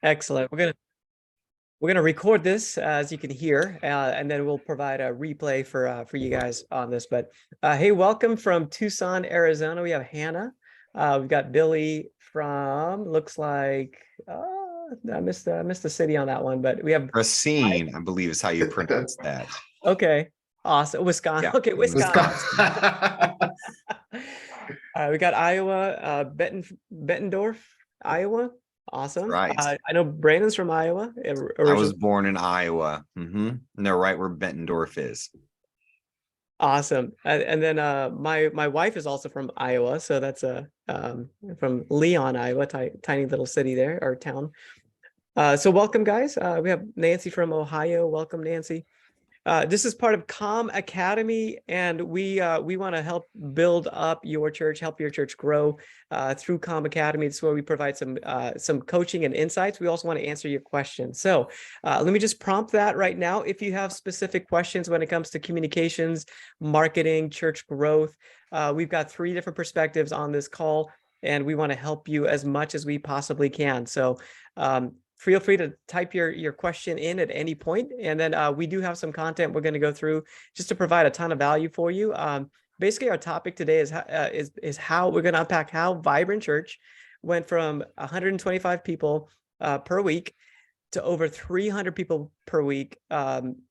Excellent. We're gonna record this as you can hear, and then we'll provide a replay for you guys on this. But hey, welcome from Tucson, Arizona. We have Hannah. We've got Billy from looks like I missed the city on that one, but we have Racine, I believe is how you pronounce that. Okay, awesome. Wisconsin. Yeah. Okay, Wisconsin. We got Iowa, Bettendorf, Iowa. Awesome. Right. I know Brandon's from Iowa. I was born in Iowa. And they're right where Bettendorf is. Awesome. And then my wife is also from Iowa, so that's from Leon, Iowa, tiny little city there, or town. So welcome, guys. We have Nancy from Ohio. Welcome, Nancy. This is part of Com Academy, and we want to help build up your church, help your church grow through Com Academy. It's where we provide some coaching and insights. We also want to answer your questions. So let me just prompt that right now. If you have specific questions when it comes to communications, marketing, church growth, we've got 3 different perspectives on this call, and we want to help you as much as we possibly can. So feel free to type your question in at any point. And then we do have some content we're going to go through just to provide a ton of value for you. Basically, our topic today is how we're going to unpack how Vibrant Church went from 125 people per week to over 300 people per week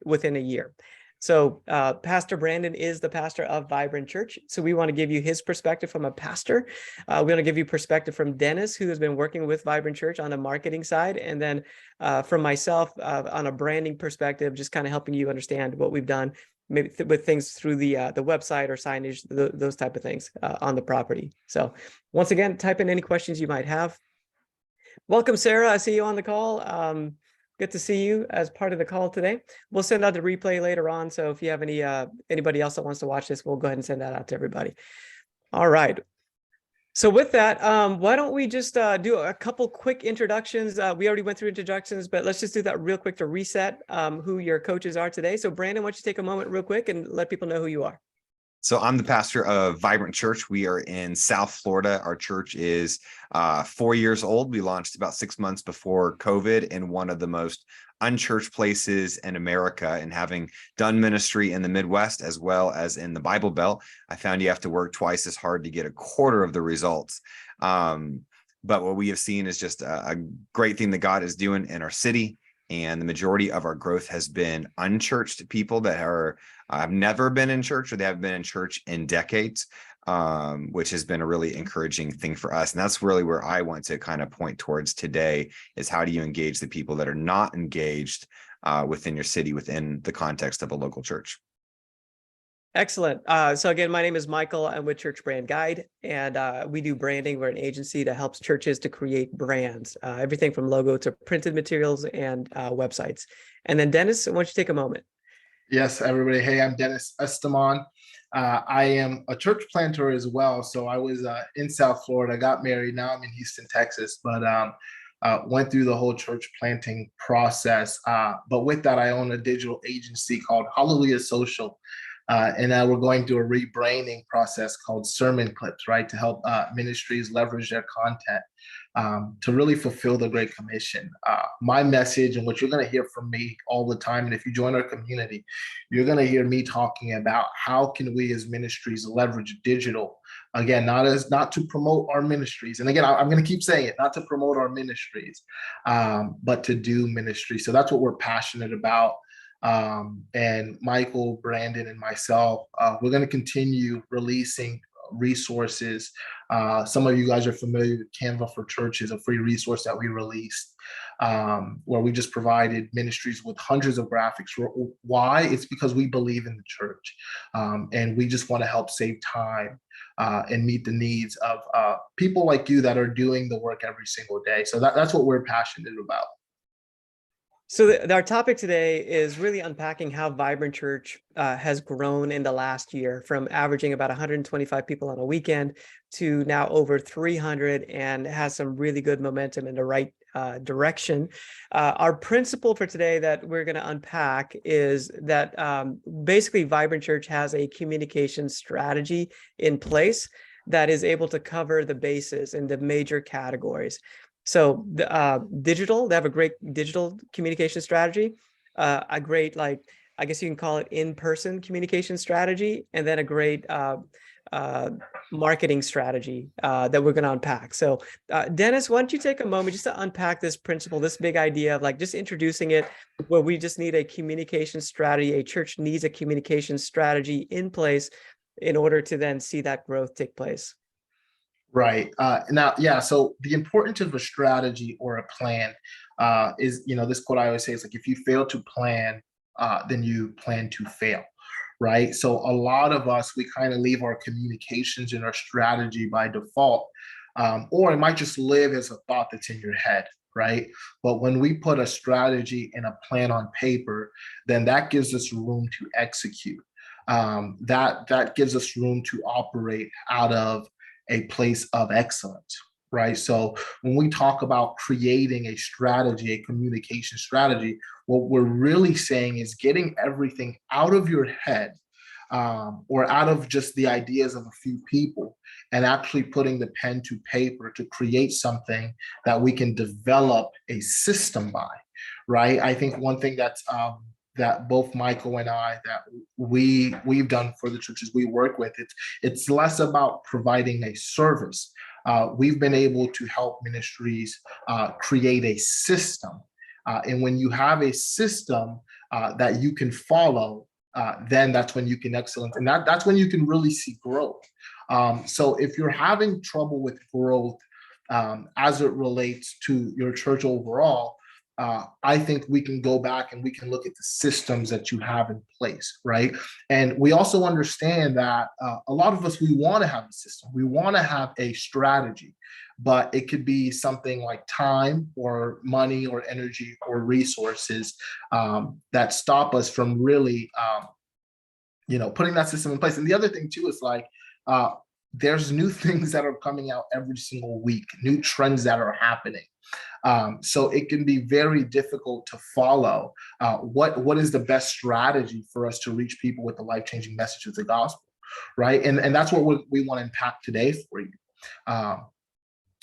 within a year. So Pastor Brandon is the pastor of Vibrant Church. So we want to give you his perspective from a pastor. We're going to give you perspective from Dennis, who has been working with Vibrant Church on the marketing side. And then from myself on a branding perspective, just kind of helping you understand what we've done maybe with things through the website or signage, those type of things on the property. So once again, type in any questions you might have. Welcome, Sarah. I see you on the call. Good to see you as part of the call today. We'll send out the replay later on. So if you have anybody else that wants to watch this, we'll go ahead and send that out to everybody. All right. So with that, why don't we just do a couple quick introductions? We already went through introductions, but let's just do that real quick to reset who your coaches are today. So Brandon, why don't you take a moment real quick and let people know who you are? So I'm the pastor of Vibrant Church. We are in South Florida. Our church is 4 years old. We launched about 6 months before COVID in one of the most unchurched places in America. And having done ministry in the Midwest as well as in the Bible Belt, I found you have to work twice as hard to get a quarter of the results. But what we have seen is just a great thing that God is doing in our city. And the majority of our growth has been unchurched people that have never been in church, or they have been in church in decades, which has been a really encouraging thing for us. And that's really where I want to kind of point towards today, is how do you engage the people that are not engaged within your city, within the context of a local church. Excellent. So again, my name is Michael. I'm with Church Brand Guide, and we do branding. We're an agency that helps churches to create brands, everything from logo to printed materials and websites. And then Dennis, why don't you take a moment? Yes, everybody. Hey, I'm Dennis Esteman. I am a church planter as well. So I was in South Florida, got married. Now I'm in Houston, Texas, but went through the whole church planting process. But with that, I own a digital agency called Hallelujah Social. And now we're going through a rebranding process called Sermon Clips, right, to help ministries leverage their content to really fulfill the Great Commission. My message, and what you're going to hear from me all the time, and if you join our community, you're going to hear me talking about how can we as ministries leverage digital. Again, not to promote our ministries. And again, I'm going to keep saying it, not to promote our ministries, but to do ministry. So that's what we're passionate about. And Michael, Brandon, and myself, we're going to continue releasing resources. Some of you guys are familiar with Canva for Churches, a free resource that we released, where we just provided ministries with hundreds of graphics. Why? It's because we believe in the church, and we just want to help save time and meet the needs of people like you that are doing the work every single day. So that's what we're passionate about. So our topic today is really unpacking how Vibrant Church has grown in the last year, from averaging about 125 people on a weekend to now over 300, and has some really good momentum in the right direction. Our principle for today that we're going to unpack is that basically Vibrant Church has a communication strategy in place that is able to cover the bases in the major categories. So digital, they have a great digital communication strategy, a great, like, I guess you can call it in-person communication strategy, and then a great uh, marketing strategy that we're going to unpack. So Dennis, why don't you take a moment just to unpack this principle, this big idea of like just introducing it, where we just need a communication strategy. A church needs a communication strategy in place in order to then see that growth take place. Right. Now, yeah. So the importance of a strategy or a plan is, this quote I always say is like, if you fail to plan, then you plan to fail. Right. So a lot of us, we kind of leave our communications and our strategy by default, or it might just live as a thought that's in your head. Right. But when we put a strategy and a plan on paper, then that gives us room to execute. That gives us room to operate out of a place of excellence, right? So when we talk about creating a strategy, a communication strategy, what we're really saying is getting everything out of your head, or out of just the ideas of a few people, and actually putting the pen to paper to create something that we can develop a system by, right? I think one thing that both Michael and I that we've done for the churches we work with, it's less about providing a service. We've been able to help ministries create a system, and when you have a system that you can follow, then that's when you can excellence, and that's when you can really see growth. So if you're having trouble with growth as it relates to your church overall, I think we can go back and we can look at the systems that you have in place, right? And we also understand that a lot of us, we want to have a system, we want to have a strategy, but it could be something like time or money or energy or resources that stop us from really, putting that system in place. And the other thing too is like, there's new things that are coming out every single week, new trends that are happening. So it can be very difficult to follow what is the best strategy for us to reach people with the life-changing message of the gospel, right? And that's what we want to impact today for you.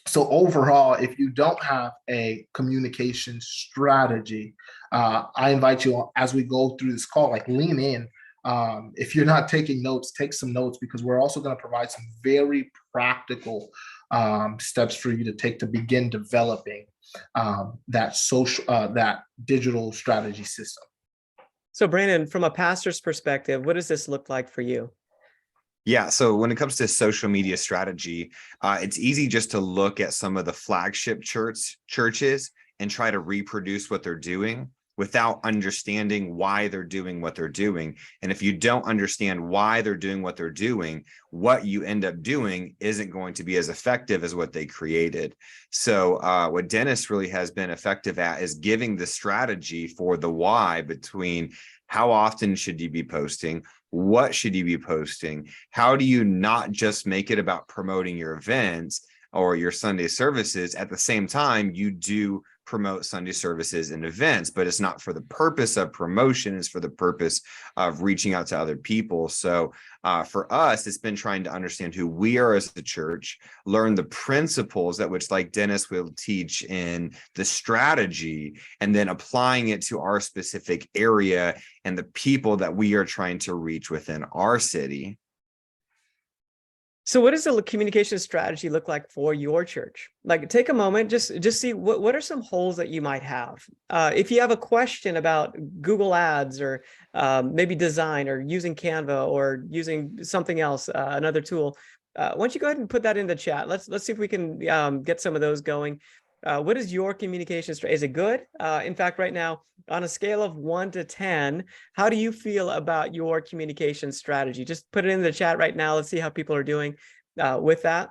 So overall, if you don't have a communication strategy, I invite you, as we go through this call, like lean in. If you're not taking notes, take some notes, because we're also going to provide some very practical steps for you to take to begin developing that digital strategy system. So Brandon, from a pastor's perspective, what does this look like for you? Yeah, so when it comes to social media strategy, it's easy just to look at some of the flagship churches and try to reproduce what they're doing without understanding why they're doing what they're doing. And if you don't understand why they're doing what they're doing, what you end up doing isn't going to be as effective as what they created. So what Dennis really has been effective at is giving the strategy for the why, between how often should you be posting, what should you be posting, how do you not just make it about promoting your events or your Sunday services. At the same time, you do promote Sunday services and events, but it's not for the purpose of promotion, it's for the purpose of reaching out to other people. So for us, it's been trying to understand who we are as a church, learn the principles that which, like Dennis will teach in the strategy, and then applying it to our specific area and the people that we are trying to reach within our city. So what does the communication strategy look like for your church? Like, take a moment, just see what are some holes that you might have. If you have a question about Google Ads, or maybe design, or using Canva, or using something else, another tool, why don't you go ahead and put that in the chat? Let's see if we can get some of those going. What is your communication strategy? Is it good? In fact, right now, on a scale of 1 to 10, how do you feel about your communication strategy? Just put it in the chat right now. Let's see how people are doing with that.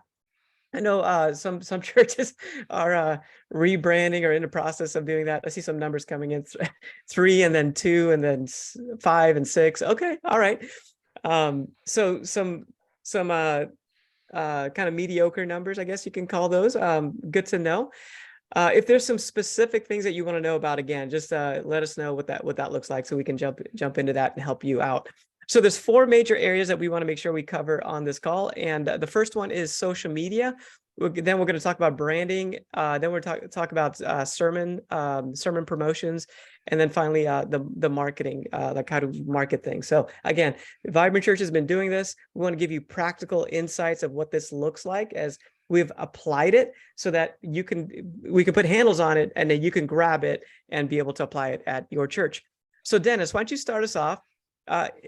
I know some churches are rebranding or in the process of doing that. I see some numbers coming in, 3 and then 2 and then 5 and 6. Okay, all right. So some kind of mediocre numbers, I guess you can call those. Good to know. If there's some specific things that you want to know about, again, just let us know what that looks like, so we can jump into that and help you out. So there's 4 major areas that we want to make sure we cover on this call. And the first one is social media. Then we're going to talk about branding. Then we're talk about sermon promotions, and then finally the marketing, like how to market things. So again, Vibrant Church has been doing this. We want to give you practical insights of what this looks like as we've applied it, so that we can put handles on it, and then you can grab it and be able to apply it at your church. So Dennis, why don't you start us off?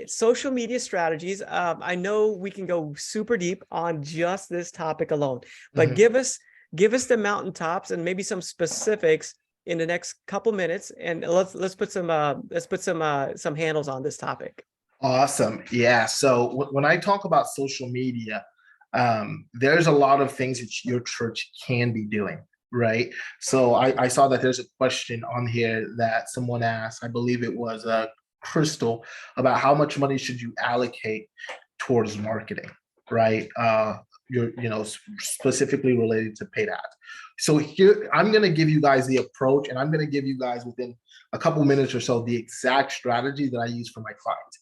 Social media strategies. I know we can go super deep on just this topic alone, but give us the mountaintops and maybe some specifics in the next couple minutes, and let's put some handles on this topic. Awesome. Yeah. So when I talk about social media, there's a lot of things that your church can be doing, right? So I saw that there's a question on here that someone asked. I believe it was Crystal, about how much money should you allocate towards marketing, right? Specifically related to paid ads. So here, I'm going to give you guys the approach, and I'm going to give you guys within a couple minutes or so the exact strategy that I use for my clients.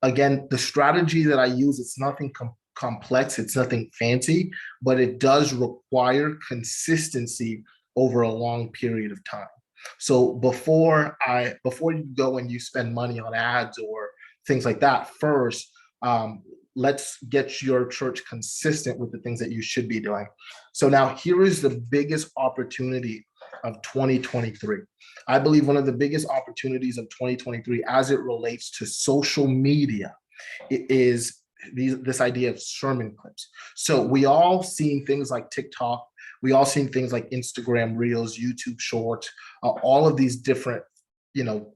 Again, the strategy that I use, it's nothing complex, it's nothing fancy, but it does require consistency over a long period of time. So before you go and you spend money on ads or things like that, first, let's get your church consistent with the things that you should be doing. So now here is the biggest opportunity of 2023. I believe one of the biggest opportunities of 2023 as it relates to social media is this idea of sermon clips. So we all seen things like TikTok, we all seen things like Instagram Reels, YouTube Shorts, all of these different,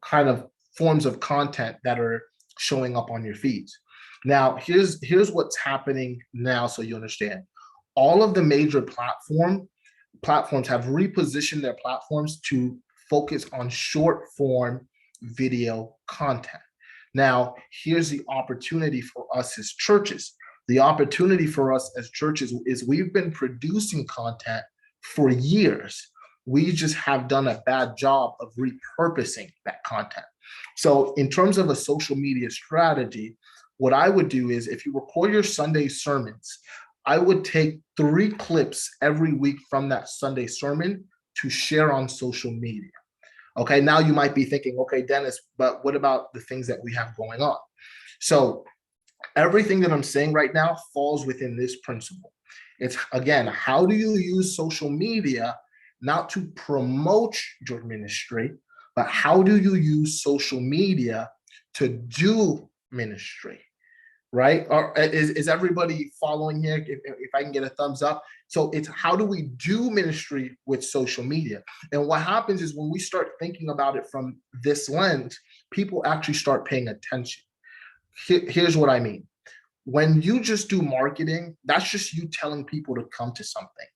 kind of forms of content that are showing up on your feeds. Now, here's what's happening now, so you understand. All of the major platforms have repositioned their platforms to focus on short form video content. Now, here's the opportunity for us as churches. The opportunity for us as churches is we've been producing content for years. We just have done a bad job of repurposing that content. So in terms of a social media strategy, what I would do is, if you record your Sunday sermons, I would take 3 clips every week from that Sunday sermon to share on social media. Okay, now you might be thinking, okay, Dennis, but what about the things that we have going on? So everything that I'm saying right now falls within this principle. It's, again, how do you use social media not to promote your ministry, but how do you use social media to do ministry, right? Or is everybody following here? If I can get a thumbs up. So it's how do we do ministry with social media? And what happens is when we start thinking about it from this lens, people actually start paying attention. Here's what I mean. When you just do marketing, that's just you telling people to come to something.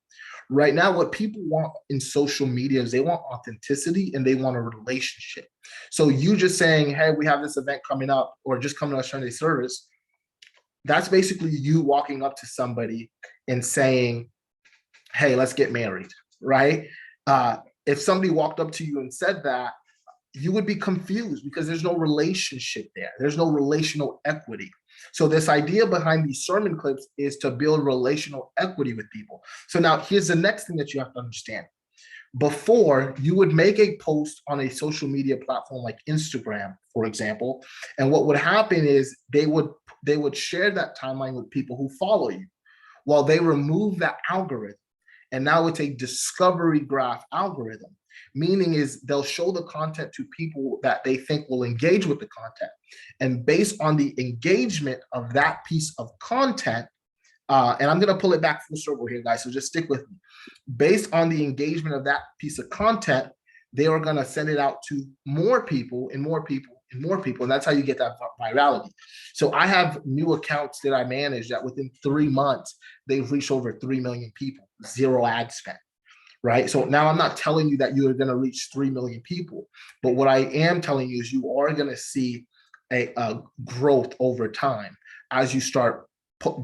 Right now, what people want in social media is they want authenticity and they want a relationship. So you just saying, hey, we have this event coming up, or just coming to a Sunday service, that's basically you walking up to somebody and saying, hey, let's get married, right? If somebody walked up to you and said that, you would be confused because there's no relationship there. There's no relational equity. So this idea behind these sermon clips is to build relational equity with people. So now here's the next thing that you have to understand. Before, you would make a post on a social media platform like Instagram, for example, and what would happen is they would share that timeline with people who follow you. Well, they remove that algorithm, and now it's a discovery graph algorithm, meaning is they'll show the content to people that they think will engage with the content. And based on the engagement of that piece of content, and I'm going to pull it back full circle here, guys, so just stick with me. Based on the engagement of that piece of content, they are going to send it out to more people and more people and more people. And that's how you get that virality. So I have new accounts that I manage that within 3 months, they've reached over 3 million people, 0 ad spend. Right. So now I'm not telling you that you are going to reach 3 million people, but what I am telling you is you are going to see a growth over time as you start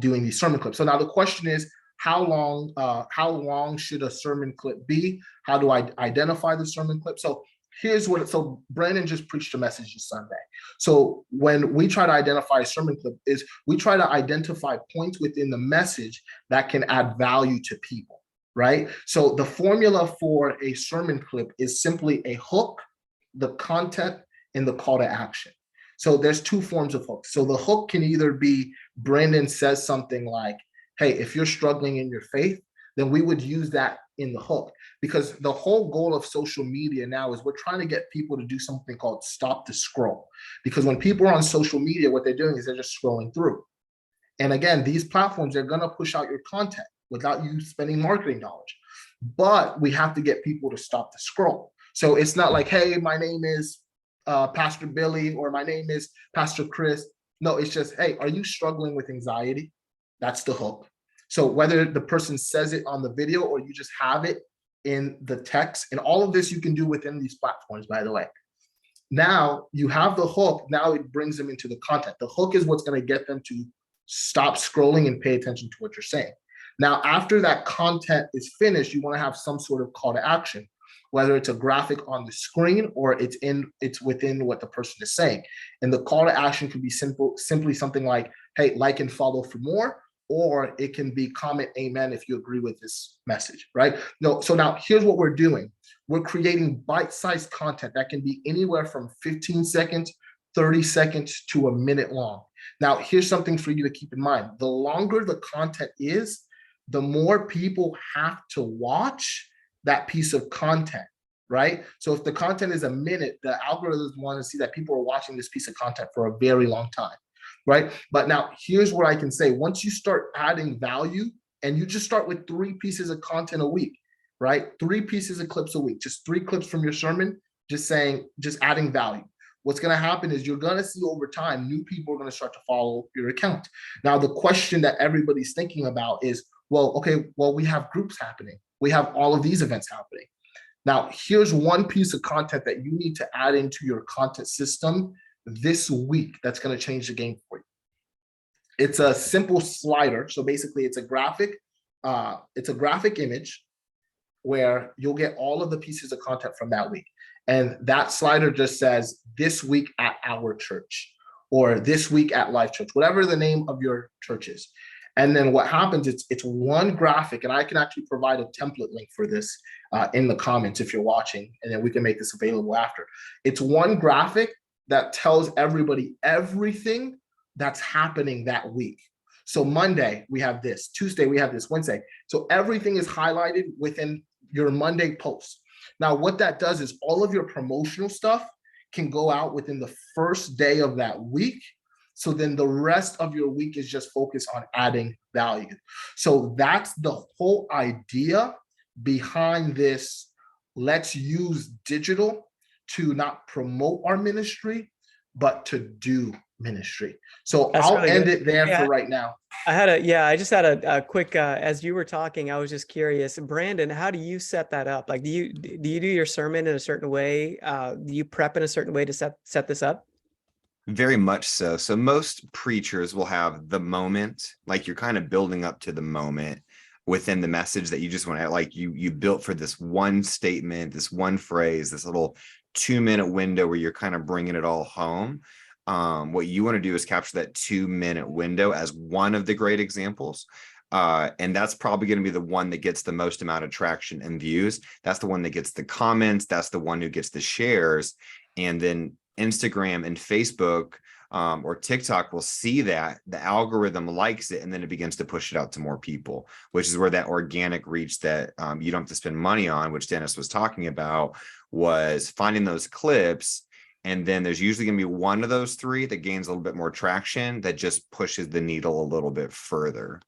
doing these sermon clips. So now the question is, how long should a sermon clip be? How do I identify the sermon clip? So so Brandon just preached a message this Sunday. So when we try to identify a sermon clip, is we try to identify points within the message that can add value to people. right? So the formula for a sermon clip is simply a hook, the content, and the call to action. So there's two forms of hooks. So the hook can either be Brandon says something like, hey, if you're struggling in your faith, then we would use that in the hook. Because the whole goal of social media now is we're trying to get people to do something called stop the scroll. Because when people are on social media, what they're doing is they're just scrolling through. And again, these platforms, they're going to push out your content without you spending marketing dollars. But we have to get people to stop the scroll. So it's not like, hey, my name is Pastor Billy, or my name is Pastor Chris. No, it's just, hey, are you struggling with anxiety? That's the hook. So whether the person says it on the video or you just have it in the text, and all of this you can do within these platforms, by the way. Now you have the hook. Now it brings them into the content. The hook is what's going to get them to stop scrolling and pay attention to what you're saying. Now, after that content is finished, you want to have some sort of call to action, whether it's a graphic on the screen or it's within what the person is saying. And the call to action can be simply something like, hey, like and follow for more, or it can be comment amen if you agree with this message, right? No, so now here's what we're doing. We're creating bite-sized content that can be anywhere from 15 seconds, 30 seconds to a minute long. Now, here's something for you to keep in mind. The longer the content is, the more people have to watch that piece of content, right? So if the content is a minute, the algorithms want to see that people are watching this piece of content for a very long time, right? But now here's what I can say. Once you start adding value, and you just start with 3 pieces of content a week, right? 3 pieces of clips a week, just 3 clips from your sermon, just adding value. What's going to happen is you're going to see over time, new people are going to start to follow your account. Now, the question that everybody's thinking about is, well, okay, well, we have groups happening. We have all of these events happening. Now, here's one piece of content that you need to add into your content system this week that's going to change the game for you. It's a simple slider. So basically, it's a graphic image where you'll get all of the pieces of content from that week. And that slider just says, this week at our church, or this week at Life Church, whatever the name of your church is. And then what happens, it's one graphic, and I can actually provide a template link for this in the comments if you're watching, and then we can make this available after. It's one graphic that tells everybody everything that's happening that week. So Monday, we have this. Tuesday, we have this. Wednesday. So everything is highlighted within your Monday post. Now, what that does is all of your promotional stuff can go out within the first day of that week. So then the rest of your week is just focused on adding value. So that's the whole idea behind this. Let's use digital to not promote our ministry, but to do ministry. So I'll end it there for right now. I just had a quick, as you were talking, I was just curious, Brandon, how do you set that up? Like, do you do your sermon in a certain way? Do you prep in a certain way to set this up? Very much so. So most preachers will have the moment, like you're kind of building up to the moment within the message that you just want to, like you built for this one statement, this one phrase, this little 2-minute window where you're kind of bringing it all home. What you want to do is capture that 2-minute window as one of the great examples. And that's probably going to be the one that gets the most amount of traction and views. That's the one that gets the comments. That's the one who gets the shares. And then Instagram and Facebook or TikTok will see that, the algorithm likes it, and then it begins to push it out to more people, which is where that organic reach that you don't have to spend money on, which Dennis was talking about, was finding those clips. And then there's usually going to be one of those 3 that gains a little bit more traction that just pushes the needle a little bit further.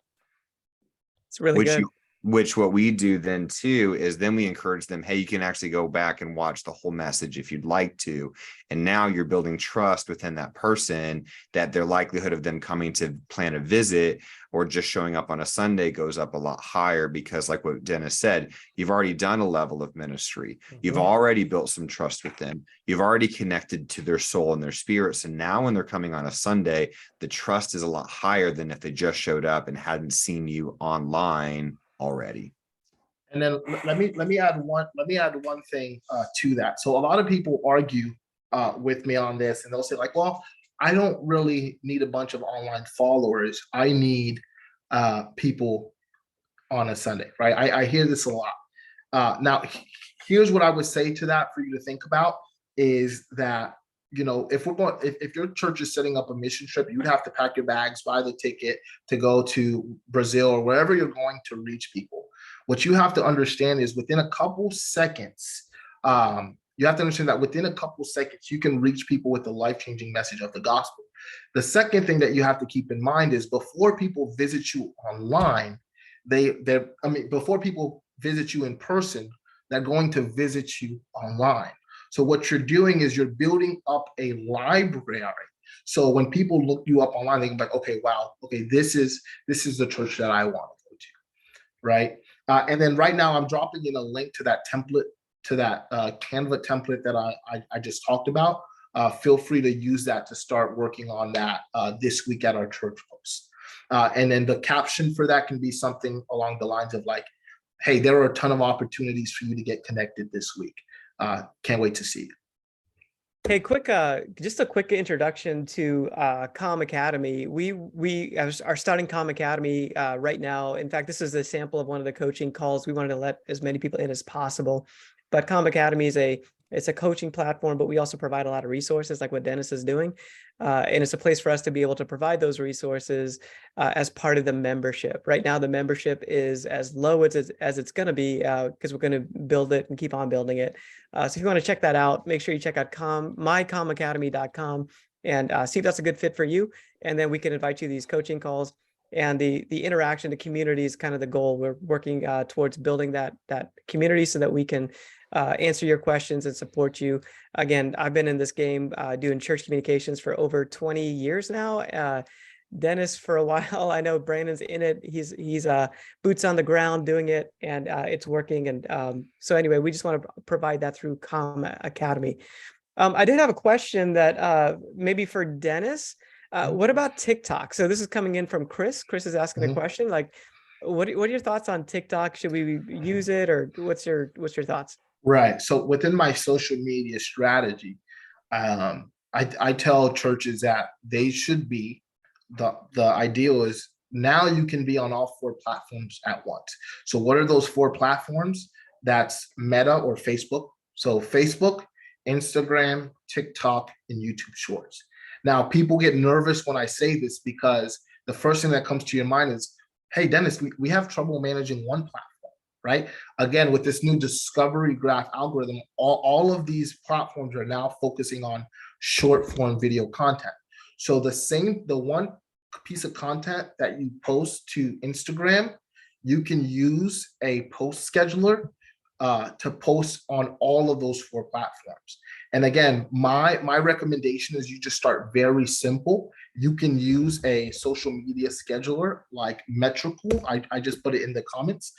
It's really good. Which what we do then too is then we encourage them, hey, you can actually go back and watch the whole message if you'd like to. And now you're building trust within that person that their likelihood of them coming to plan a visit or just showing up on a Sunday goes up a lot higher, because like what Dennis said, you've already done a level of ministry. You've already built some trust with them. You've already connected to their soul and their spirit. So now when they're coming on a Sunday, the trust is a lot higher than if they just showed up and hadn't seen you online already. And then let me add one thing to that. So a lot of people argue with me on this, and they'll say like, well, I don't really need a bunch of online followers. I need people on a Sunday, right? I hear this a lot. Now, here's what I would say to that for you to think about is that, you know, if your church is setting up a mission trip, you'd have to pack your bags, buy the ticket to go to Brazil or wherever you're going to reach people. What you have to understand is within a couple seconds, you have to understand that within a couple seconds, you can reach people with the life-changing message of the gospel. The second thing that you have to keep in mind is before people visit you online, before people visit you in person, they're going to visit you online. So what you're doing is you're building up a library. So when people look you up online, they can be like, okay, wow, okay, this is the church that I want to go to, right? And then right now I'm dropping in a link to that template, to that Canva template that I just talked about. Feel free to use that to start working on that this week at our church post. And then the caption for that can be something along the lines of like, hey, there are a ton of opportunities for you to get connected this week. Can't wait to see you. Hey, just a quick introduction to Calm Academy. We are starting Calm Academy right now. In fact, this is a sample of one of the coaching calls. We wanted to let as many people in as possible. But Calm Academy is it's a coaching platform, but we also provide a lot of resources like what Dennis is doing. And it's a place for us to be able to provide those resources as part of the membership. Right now, the membership is as low as it's going to be because we're going to build it and keep on building it. So if you want to check that out, make sure you check out mycalmacademy.com and see if that's a good fit for you. And then we can invite you to these coaching calls. And the interaction, the community is kind of the goal. We're working towards building that community so that we can answer your questions and support you. Again, I've been in this game doing church communications for over 20 years now. Dennis for a while. I know Brandon's in it. He's boots on the ground doing it, and it's working. And so anyway, we just want to provide that through Calm Academy. I did have a question that maybe for Dennis. What about TikTok? So this is coming in from Chris. Chris is asking a question like, what are your thoughts on TikTok? Should we use it, or what's your thoughts? Right. So within my social media strategy, I tell churches that they should be the ideal is now you can be on all 4 platforms at once. So what are those 4 platforms? That's Meta or Facebook. So Facebook, Instagram, TikTok, and YouTube Shorts. Now, people get nervous when I say this because the first thing that comes to your mind is, hey, Dennis, we have trouble managing one platform, right? Again, with this new discovery graph algorithm, all of these platforms are now focusing on short form video content. So the one piece of content that you post to Instagram, you can use a post scheduler to post on all of those 4 platforms. And again, my recommendation is you just start very simple. You can use a social media scheduler like Metricool. I just put it in the comments.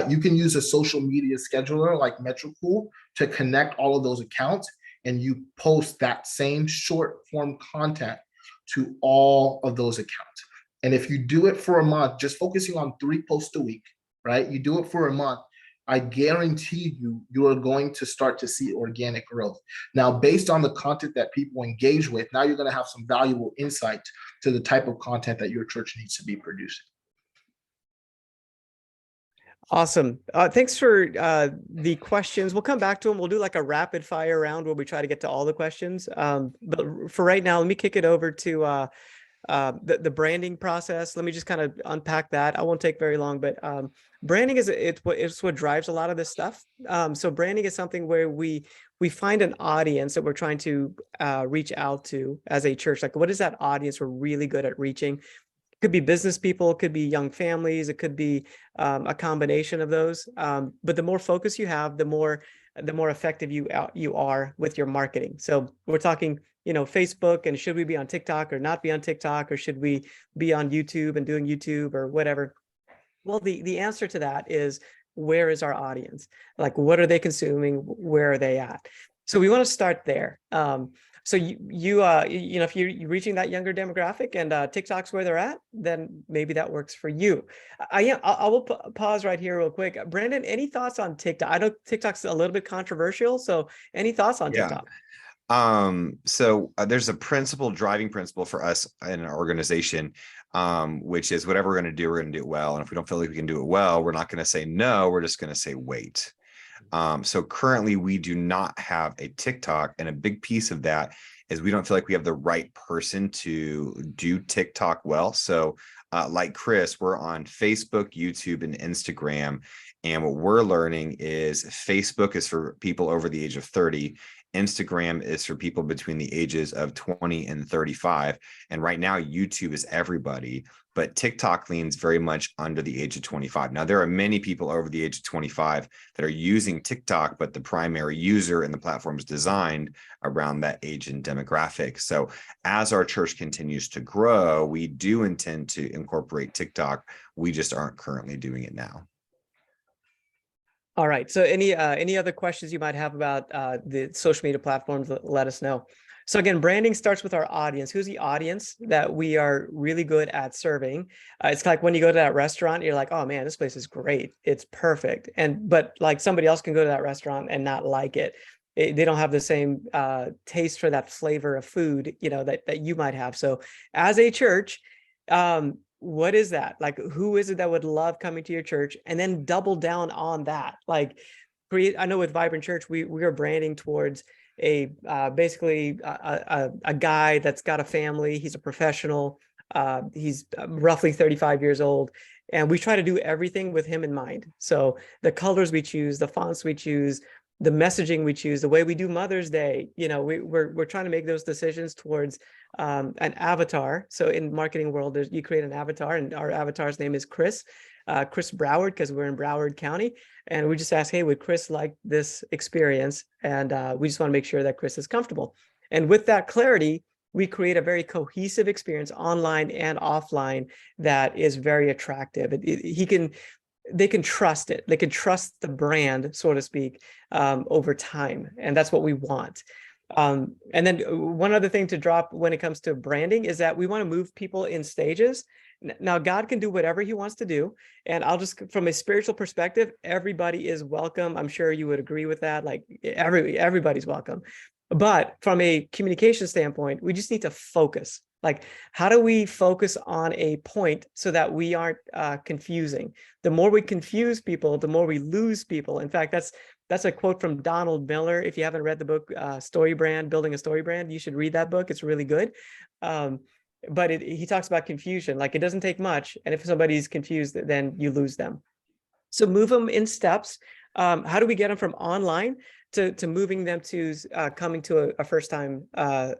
You can use a social media scheduler like Metricool to connect all of those accounts, and you post that same short form content to all of those accounts. And if you do it for a month, just focusing on 3 posts a week, right? You do it for a month, I guarantee you are going to start to see organic growth. Now, based on the content that people engage with, now you're going to have some valuable insight to the type of content that your church needs to be producing. Awesome. Thanks for the questions. We'll come back to them. We'll do like a rapid fire round where we try to get to all the questions. But for right now, let me kick it over to the branding process. Let me just kind of unpack that. I won't take very long, but branding it's what drives a lot of this stuff. So branding is something where we find an audience that we're trying to reach out to as a church. Like, what is that audience we're really good at reaching? It could be business people, it could be young families, it could be a combination of those. But the more focus you have, the more effective you are with your marketing. So we're talking, Facebook, and should we be on TikTok or not be on TikTok, or should we be on YouTube and doing YouTube or whatever? Well, the answer to that is, where is our audience? Like, what are they consuming? Where are they at? So we want to start there. So if you're reaching that younger demographic and TikTok's where they're at, then maybe that works for you. I will pause right here real quick. Brandon, any thoughts on TikTok? I know TikTok's a little bit controversial, so any thoughts on TikTok? So there's a driving principle for us in our organization. which is whatever we're going to do, we're going to do it well. And if we don't feel like we can do it well, we're not going to say no, we're just going to say wait. So currently we do not have a TikTok, and a big piece of that is we don't feel like we have the right person to do TikTok well. So like Chris, we're on Facebook, YouTube, and Instagram. And what we're learning is Facebook is for people over the age of 30. Instagram is for people between the ages of 20 and 35. And right now, YouTube is everybody, but TikTok leans very much under the age of 25. Now, there are many people over the age of 25 that are using TikTok, but the primary user and the platform is designed around that age and demographic. So as our church continues to grow, we do intend to incorporate TikTok. We just aren't currently doing it now. All right. So any other questions you might have about the social media platforms, let us know. So again, branding starts with our audience. Who's the audience that we are really good at serving? It's like when you go to that restaurant, you're like, oh man, this place is great. It's perfect. But like somebody else can go to that restaurant and not like it. They don't have the same taste for that flavor of food, that you might have. So as a church, what is that? Like, who is it that would love coming to your church? And then double down on that. Like, I know with Vibrant Church, we are branding towards basically a guy that's got a family. He's a professional. He's roughly 35 years old. And we try to do everything with him in mind. So the colors we choose, the fonts we choose, the messaging we choose, the way we do Mother's Day, we're trying to make those decisions towards an avatar. So in marketing world, you create an avatar, and our avatar's name is Chris Broward, because we're in Broward County. And we just ask, hey, would Chris like this experience? And we just want to make sure that Chris is comfortable. And with that clarity, we create a very cohesive experience online and offline that is very attractive. They can trust it. They can trust the brand, so to speak, over time. And that's what we want. And then one other thing to drop when it comes to branding is that we want to move people in stages. Now, God can do whatever he wants to do. And I'll just, from a spiritual perspective, everybody is welcome. I'm sure you would agree with that. Like everybody's welcome. But from a communication standpoint, we just need to focus. Like, how do we focus on a point so that we aren't confusing? The more we confuse people, the more we lose people. In fact, that's a quote from Donald Miller. If you haven't read the book, Story Brand, Building a Story Brand, you should read that book. It's really good. But he talks about confusion. Like, it doesn't take much. And if somebody's confused, then you lose them. So move them in steps. How do we get them from online to moving them to coming to a first-time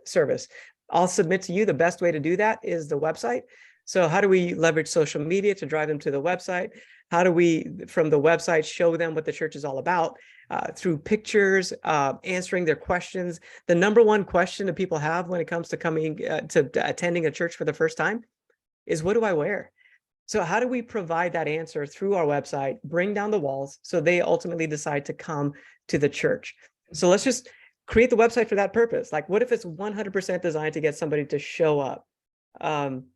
service? I'll submit to you the best way to do that is the website. So how do we leverage social media to drive them to the website? How do we, from the website, show them what the church is all about through pictures, answering their questions? The number one question that people have when it comes to coming to attending a church for the first time is, what do I wear? So how do we provide that answer through our website, bring down the walls so they ultimately decide to come to the church? So let's just create the website for that purpose. Like, what if it's 100% designed to get somebody to show up?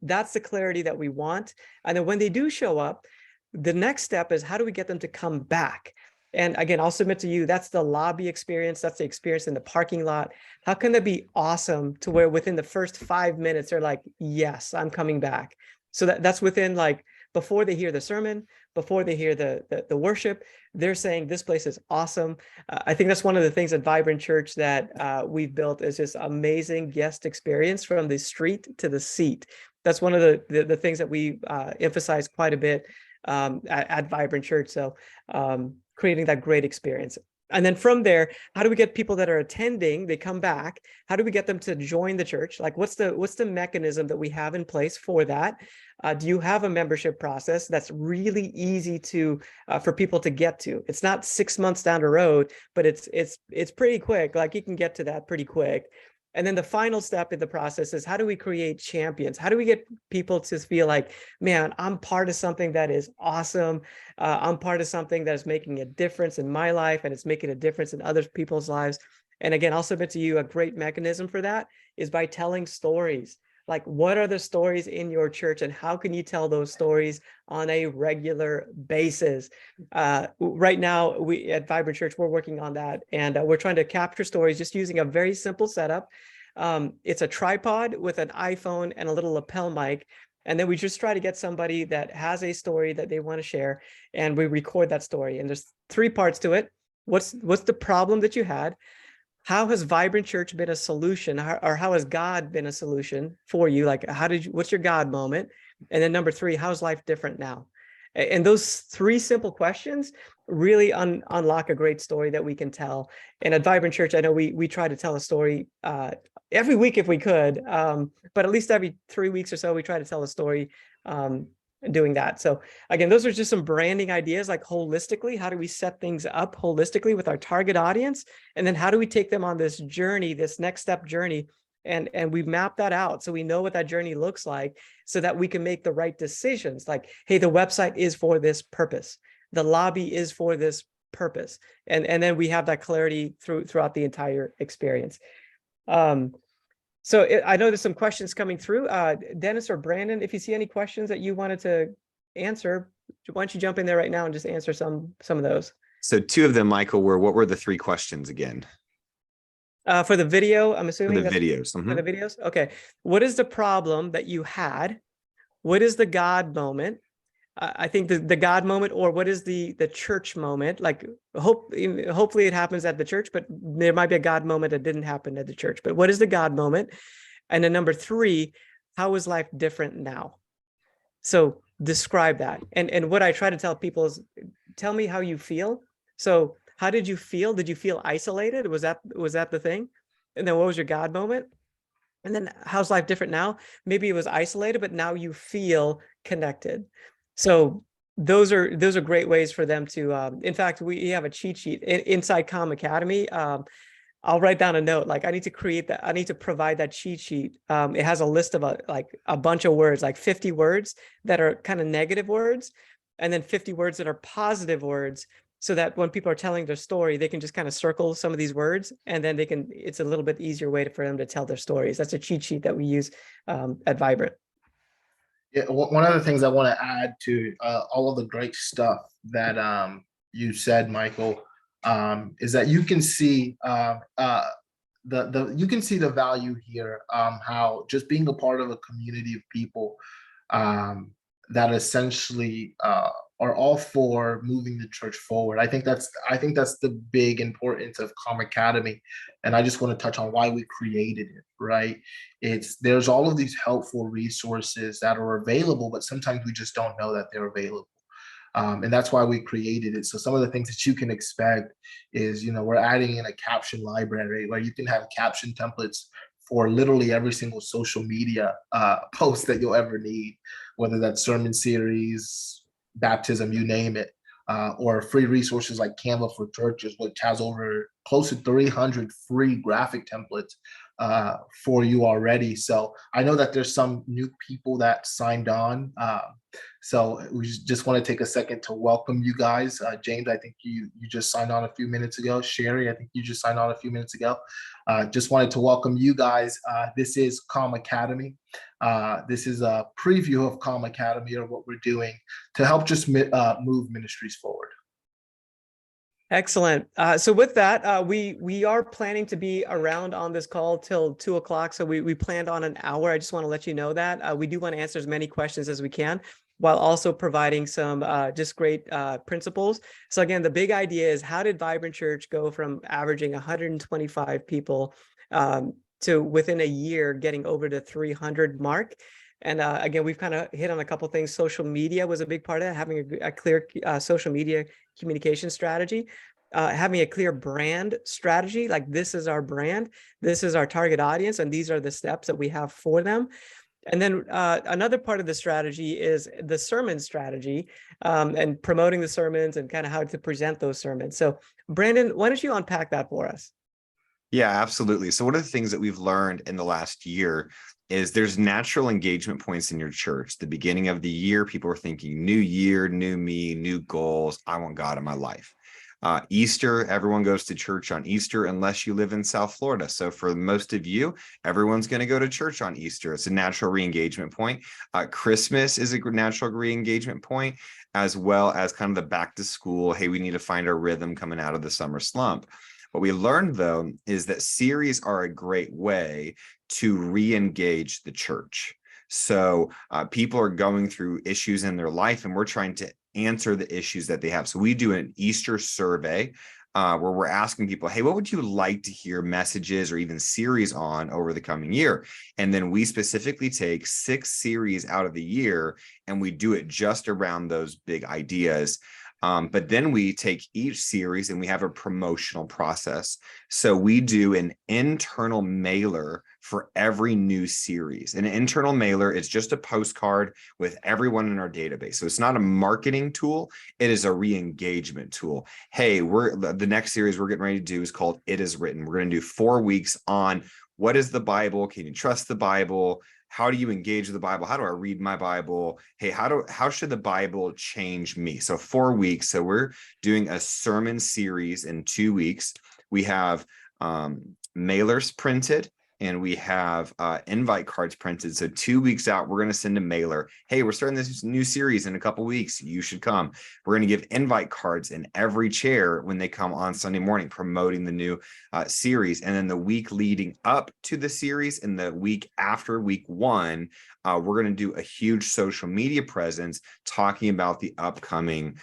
That's the clarity that we want. And then when they do show up, the next step is, how do we get them to come back? And again, I'll submit to you, that's the lobby experience. That's the experience in the parking lot. How can that be awesome to where within the first 5 minutes, they're like, yes, I'm coming back. So that's within, like, before they hear the sermon, before they hear the worship, they're saying this place is awesome. I think that's one of the things at Vibrant Church that we've built, is this amazing guest experience from the street to the seat. That's one of the things that we emphasize quite a bit at Vibrant Church. So creating that great experience. And then from there, how do we get people that are attending, they come back? How do we get them to join the church? Like, what's the mechanism that we have in place for that? Do you have a membership process that's really easy to for people to get to? It's not 6 months down the road, but it's pretty quick. Like, you can get to that pretty quick. And then the final step in the process is, how do we create champions? How do we get people to feel like, man, I'm part of something that is awesome. I'm part of something that is making a difference in my life, and it's making a difference in other people's lives. And again, I'll submit to you, a great mechanism for that is by telling stories. Like, what are the stories in your church, and how can you tell those stories on a regular basis? Right now, we at Vibrant Church, we're working on that, and we're trying to capture stories just using a very simple setup. It's a tripod with an iPhone and a little lapel mic, And then we just try to get somebody that has a story that they want to share, and we record that story. And there's 3 parts to it. What's the problem that you had? How has Vibrant Church been a solution, or how has God been a solution for you? Like, what's your God moment? And then number 3, how's life different now? And those 3 simple questions really unlock a great story that we can tell. And at Vibrant Church, I know we try to tell a story every week if we could, but at least every 3 weeks or so, we try to tell a story doing that. So again, those are just some branding ideas, like holistically, how do we set things up holistically with our target audience? And then how do we take them on this journey, this next step journey? And we've mapped that out, so we know what that journey looks like, so that we can make the right decisions. Like, hey, the website is for this purpose. The lobby is for this purpose. And then we have that clarity throughout the entire experience. So I know there's some questions coming through. Dennis or Brandon, if you see any questions that you wanted to answer, why don't you jump in there right now and just answer some of those? So 2 of them, Michael, what were the 3 questions again? For the video, I'm For assuming the videos. for the videos. Okay. What is the problem that you had? What is the God moment? I think the God moment, or what is the church moment? Like, hopefully it happens at the church, but there might be a God moment that didn't happen at the church. But what is the God moment? And then number 3, how is life different now? So describe that. And what I try to tell people is, tell me how you feel. So how did you feel? Did you feel isolated? Was that the thing? And then what was your God moment? And then how's life different now? Maybe it was isolated, but now you feel connected. So those are great ways for them to, in fact, we have a cheat sheet inside Calm Academy. I'll write down a note, like I need to create that. I need to provide that cheat sheet. It has a list of a bunch of words, like 50 words that are kind of negative words, and then 50 words that are positive words, so that when people are telling their story, they can just kind of circle some of these words, and then it's a little bit easier way for them to tell their stories. That's a cheat sheet that we use at Vibrant. Yeah, one of the things I want to add to all of the great stuff that you said, Michael, is that you can see you can see the value here. How just being a part of a community of people that essentially are all for moving the church forward. I think that's the big importance of Calm Academy, and I just want to touch on why we created it. Right? There's all of these helpful resources that are available, but sometimes we just don't know that they're available. And that's why we created it. So some of the things that you can expect is, we're adding in a caption library where you can have caption templates for literally every single social media post that you'll ever need, whether that's sermon series, baptism, you name it, or free resources like Canva for Churches, which has over close to 300 free graphic templates for you already. So I know that there's some new people that signed on. So we just want to take a second to welcome you guys. James, I think you just signed on a few minutes ago. Sherry, I think you just signed on a few minutes ago. Just wanted to welcome you guys. This is Calm Academy. This is a preview of Calm Academy, or what we're doing to help just move ministries forward. Excellent. So with that, we are planning to be around on this call till 2 o'clock. So we planned on an hour. I just want to let you know that we do want to answer as many questions as we can, while also providing some just great principles. So again, the big idea is, how did Vibrant Church go from averaging 125 people to within a year getting over the 300 mark? And again, we've kind of hit on a couple things. Social media was a big part of that, having a clear social media communication strategy, having a clear brand strategy, like this is our brand, this is our target audience, and these are the steps that we have for them. And then another part of the strategy is the sermon strategy, and promoting the sermons and kind of how to present those sermons. So Brandon, why don't you unpack that for us? Yeah, absolutely. So one of the things that we've learned in the last year is there's natural engagement points in your church. The beginning of the year, people are thinking new year, new me, new goals. I want God in my life. Easter, everyone goes to church on Easter unless you live in South Florida. So for most of you, everyone's going to go to church on Easter. It's a natural re-engagement point. Christmas is a natural re-engagement point, as well as kind of the back to school. Hey, we need to find our rhythm coming out of the summer slump. What we learned, though, is that series are a great way to re-engage the church. So people are going through issues in their life, and we're trying to answer the issues that they have. So we do an Easter survey where we're asking people, hey, what would you like to hear messages or even series on over the coming year? And then we specifically take 6 series out of the year, and we do it just around those big ideas. But then we take each series and we have a promotional process. So we do an internal mailer for every new series. An internal mailer is just a postcard with everyone in our database. So it's not a marketing tool. It is a re-engagement tool. Hey, the next series we're getting ready to do is called It Is Written. We're going to do 4 weeks on what is the Bible? Can you trust the Bible? How do you engage with the Bible? How do I read my Bible? Hey, how should the Bible change me? So 4 weeks. So we're doing a sermon series in 2 weeks. We have mailers printed, and we have invite cards printed. So 2 weeks out, we're going to send a mailer. Hey, we're starting this new series in a couple weeks. You should come. We're going to give invite cards in every chair when they come on Sunday morning, promoting the new series. And then the week leading up to the series and the week after week 1, we're going to do a huge social media presence talking about the upcoming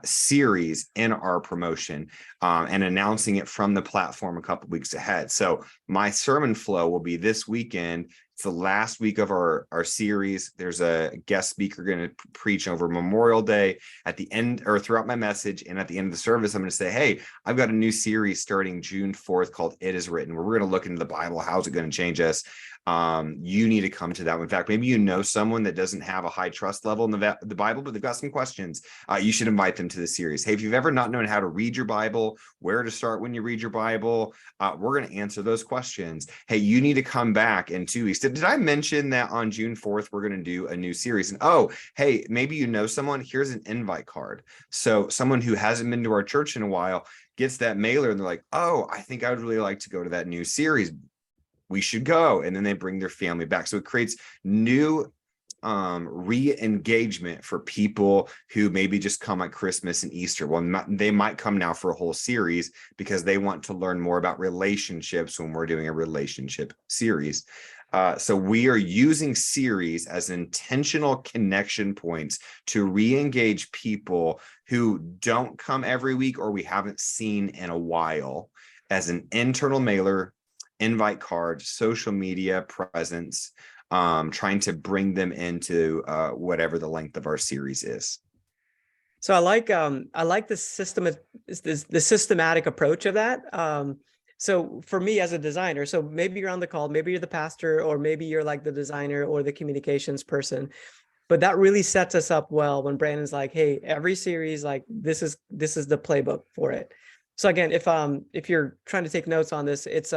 series in our promotion and announcing it from the platform a couple weeks ahead. So my sermon flow will be this weekend. It's the last week of our series. There's a guest speaker going to preach over Memorial Day at the end, or throughout my message. And at the end of the service, I'm going to say, hey, I've got a new series starting June 4th called It Is Written, where we're going to look into the Bible. How's it going to change us? You need to come to that one. In fact, maybe you know someone that doesn't have a high trust level in the Bible, but they've got some questions. You should invite them to the series. Hey, if you've ever not known how to read your Bible, where to start when you read your Bible, we're going to answer those questions. Hey, you need to come back in 2 weeks. Did I mention that on June 4th, we're going to do a new series? And oh, hey, maybe you know someone. Here's an invite card. So someone who hasn't been to our church in a while gets that mailer and they're like, oh, I think I would really like to go to that new series. We should go. And then they bring their family back. So it creates new re-engagement for people who maybe just come at Christmas and Easter. Well, they might come now for a whole series because they want to learn more about relationships when we're doing a relationship series. So we are using series as intentional connection points to re-engage people who don't come every week or we haven't seen in a while, as an internal mailer, invite card, social media presence, trying to bring them into whatever the length of our series is. So I like the systematic approach of that. So for me as a designer, so maybe you're on the call, maybe you're the pastor, or maybe you're like the designer or the communications person, but that really sets us up well when Brandon's like, hey, every series, like this is the playbook for it. So again, if you're trying to take notes on this, it's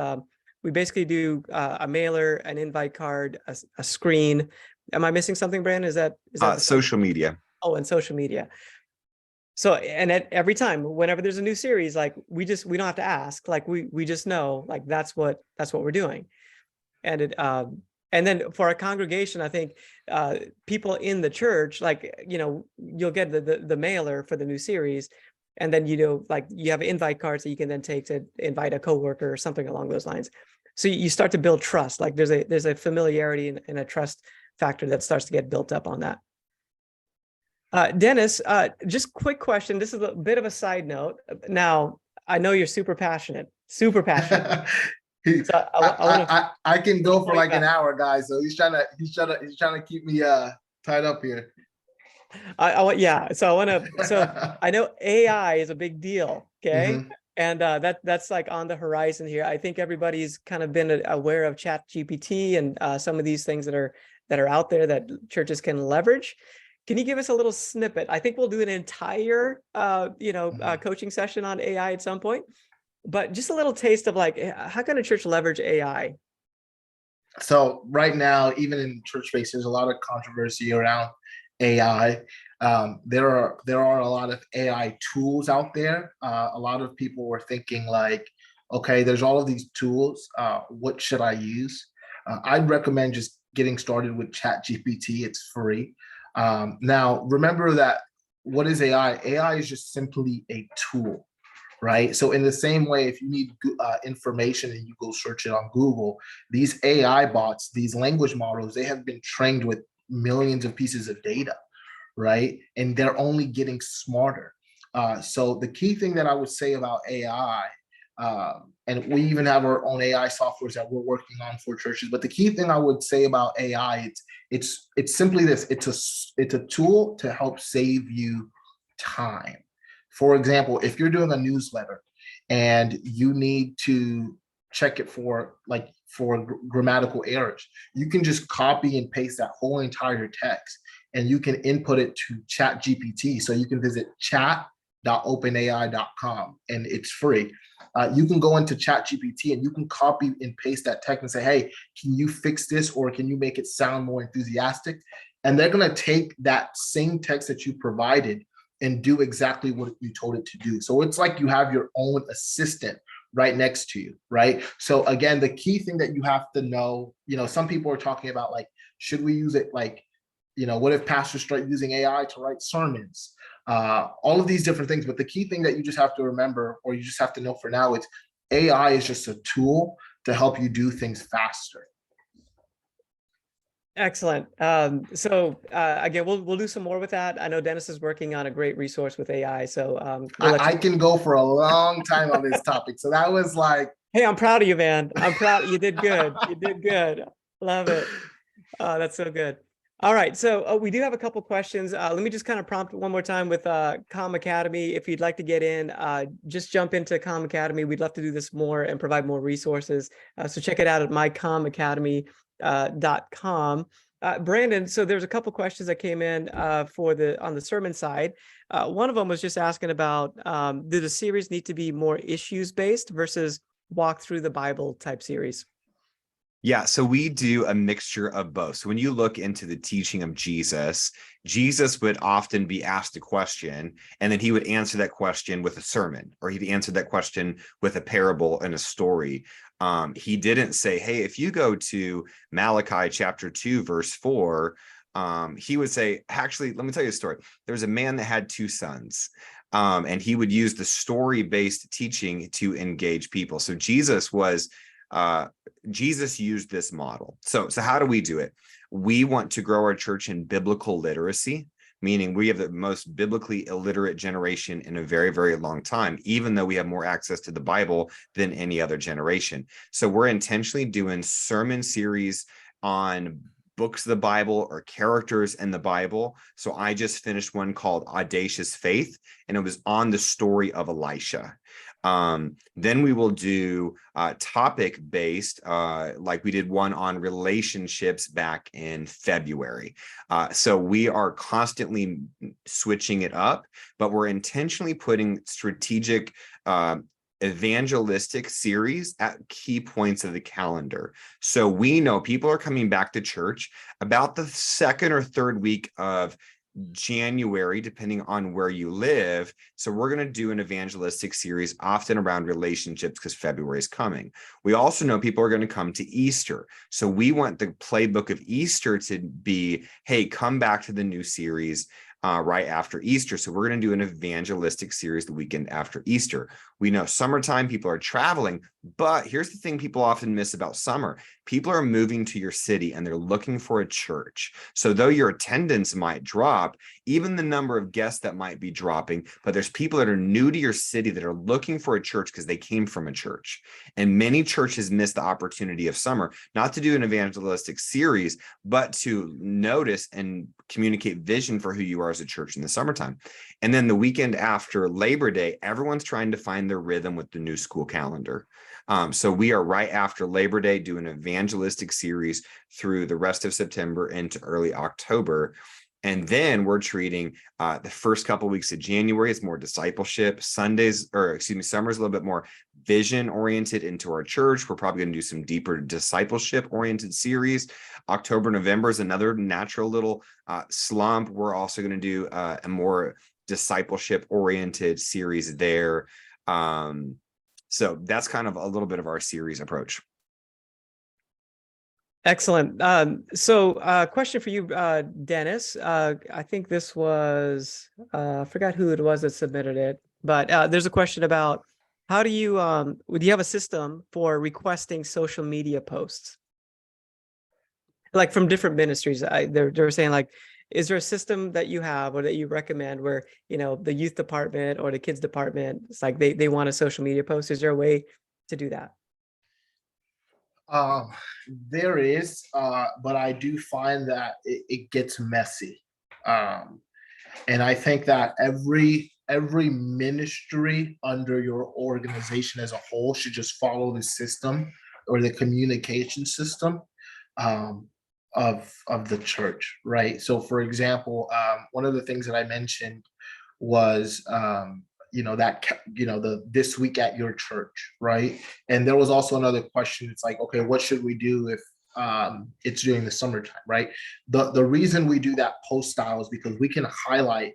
we basically do a mailer, an invite card, a screen. Am I missing something, Brandon? Is that social media? Oh, and social media. So, and at every time, whenever there's a new series, like we don't have to ask, like we just know, like that's what we're doing. And and then for a congregation, I think people in the church, like, you'll get the mailer for the new series, and then, like you have invite cards that you can then take to invite a coworker or something along those lines. So you start to build trust. Like there's a familiarity and a trust factor that starts to get built up on that. Dennis, just quick question. This is a bit of a side note. Now, I know you're super passionate. So I can go for like an hour, guys. So he's trying to keep me tied up here. Yeah. So I know AI is a big deal. Okay. Mm-hmm. And that's like on the horizon here. I think everybody's kind of been aware of ChatGPT and some of these things that are out there that churches can leverage. Can you give us a little snippet? I think we'll do an entire, coaching session on AI at some point, but just a little taste of like, how can a church leverage AI? So right now, even in church space, there's a lot of controversy around AI. There are a lot of AI tools out there. A lot of people were thinking like, okay, there's all of these tools. What should I use? I'd recommend just getting started with ChatGPT. It's free. Now, remember that what is AI? AI is just simply a tool. right? So in the same way, if you need information and you go search it on Google, these AI bots, these language models, they have been trained with millions of pieces of data, right? And they're only getting smarter. So the key thing that I would say about AI, and we even have our own AI softwares that we're working on for churches. But the key thing I would say about AI, it's simply this: it's a tool to help save you time. For example, if you're doing a newsletter and you need to check it for grammatical errors, you can just copy and paste that whole entire text and you can input it to chat gpt. So you can visit chat.openai.com and it's free. You can go into chat gpt and you can copy and paste that text and say, hey, can you fix this, or can you make it sound more enthusiastic? And they're going to take that same text that you provided and do exactly what you told it to do. So it's like you have your own assistant right next to you, right? So again, the key thing that you have to know, some people are talking about, like, should we use it? Like, what if pastors start using AI to write sermons? All of these different things. But the key thing that you just have to remember, or you just have to know for now, is AI is just a tool to help you do things faster. Excellent. So again, we'll do some more with that. I know Dennis is working on a great resource with AI. So I can go for a long time on this topic. So that was like, hey, I'm proud of you, man. I'm proud. You did good. You did good. Love it. That's so good. All right. So we do have a couple questions. Let me just kind of prompt one more time with Comm Academy. If you'd like to get in, just jump into Comm Academy. We'd love to do this more and provide more resources. So check it out at mycommacademy.com. Brandon, so there's a couple questions that came in on the sermon side. One of them was just asking about, do the series need to be more issues based versus walk through the Bible type series? Yeah, so we do a mixture of both. So when you look into the teaching of Jesus, Jesus would often be asked a question, and then he would answer that question with a sermon, or he'd answer that question with a parable and a story. He didn't say, hey, if you go to Malachi chapter 2, verse 4, he would say, actually, let me tell you a story. There's a man that had two sons. And he would use the story-based teaching to engage people. So Jesus used this model. So how do we do it? We want to grow our church in biblical literacy, meaning we have the most biblically illiterate generation in a very, very long time, even though we have more access to the Bible than any other generation. So we're intentionally doing sermon series on books of the Bible or characters in the Bible. So I just finished one called Audacious Faith, and it was on the story of Elisha. Then we will do topic-based, like we did one on relationships back in February. So we are constantly switching it up, but we're intentionally putting strategic evangelistic series at key points of the calendar. So we know people are coming back to church about the second or third week of January, depending on where you live. So we're going to do an evangelistic series often around relationships because February is coming. We also know people are going to come to Easter. So we want the playbook of Easter to be, hey, come back to the new series right after Easter. So we're going to do an evangelistic series the weekend after Easter. We know summertime, people are traveling, but here's the thing people often miss about summer. People are moving to your city and they're looking for a church. So though your attendance might drop, even the number of guests that might be dropping, but there's people that are new to your city that are looking for a church because they came from a church. And many churches miss the opportunity of summer, not to do an evangelistic series, but to notice and communicate vision for who you are as a church in the summertime. And then the weekend after Labor Day, everyone's trying to find their rhythm with the new school calendar. So we are right after Labor Day doing an evangelistic series through the rest of September into early October. And then we're treating the first couple of weeks of January as more discipleship. Summer is a little bit more vision oriented into our church. We're probably going to do some deeper discipleship oriented series. October, November is another natural little slump. We're also going to do a more discipleship oriented series there. So that's kind of a little bit of our series approach. Excellent. Question for you, Dennis. I think this was, I forgot who it was that submitted it. But there's a question about how do you have a system for requesting social media posts? Like from different ministries, they're saying like, is there a system that you have or that you recommend where, the youth department or the kids department, it's like they want a social media post? Is there a way to do that? Um, there is, but I do find that it gets messy. Um, and I think that every ministry under your organization as a whole should just follow the system or the communication system um, of the church, right? So, for example, one of the things that I mentioned was the this week at your church, right? And there was also another question. It's like, okay, what should we do if it's during the summertime, right? The reason we do that post style is because we can highlight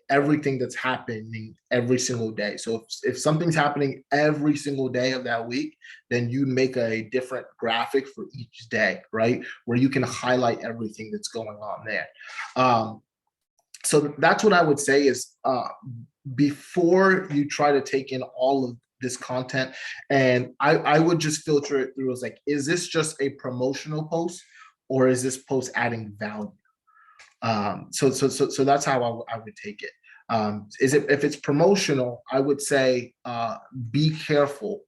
everything that's happening every single day. So if something's happening every single day of that week, then you make a different graphic for each day, right? Where you can highlight everything that's going on there. So that's what I would say is before you try to take in all of this content, and I would just filter it through as like, is this just a promotional post or is this post adding value? So that's how I would take it. If it's promotional, I would say be careful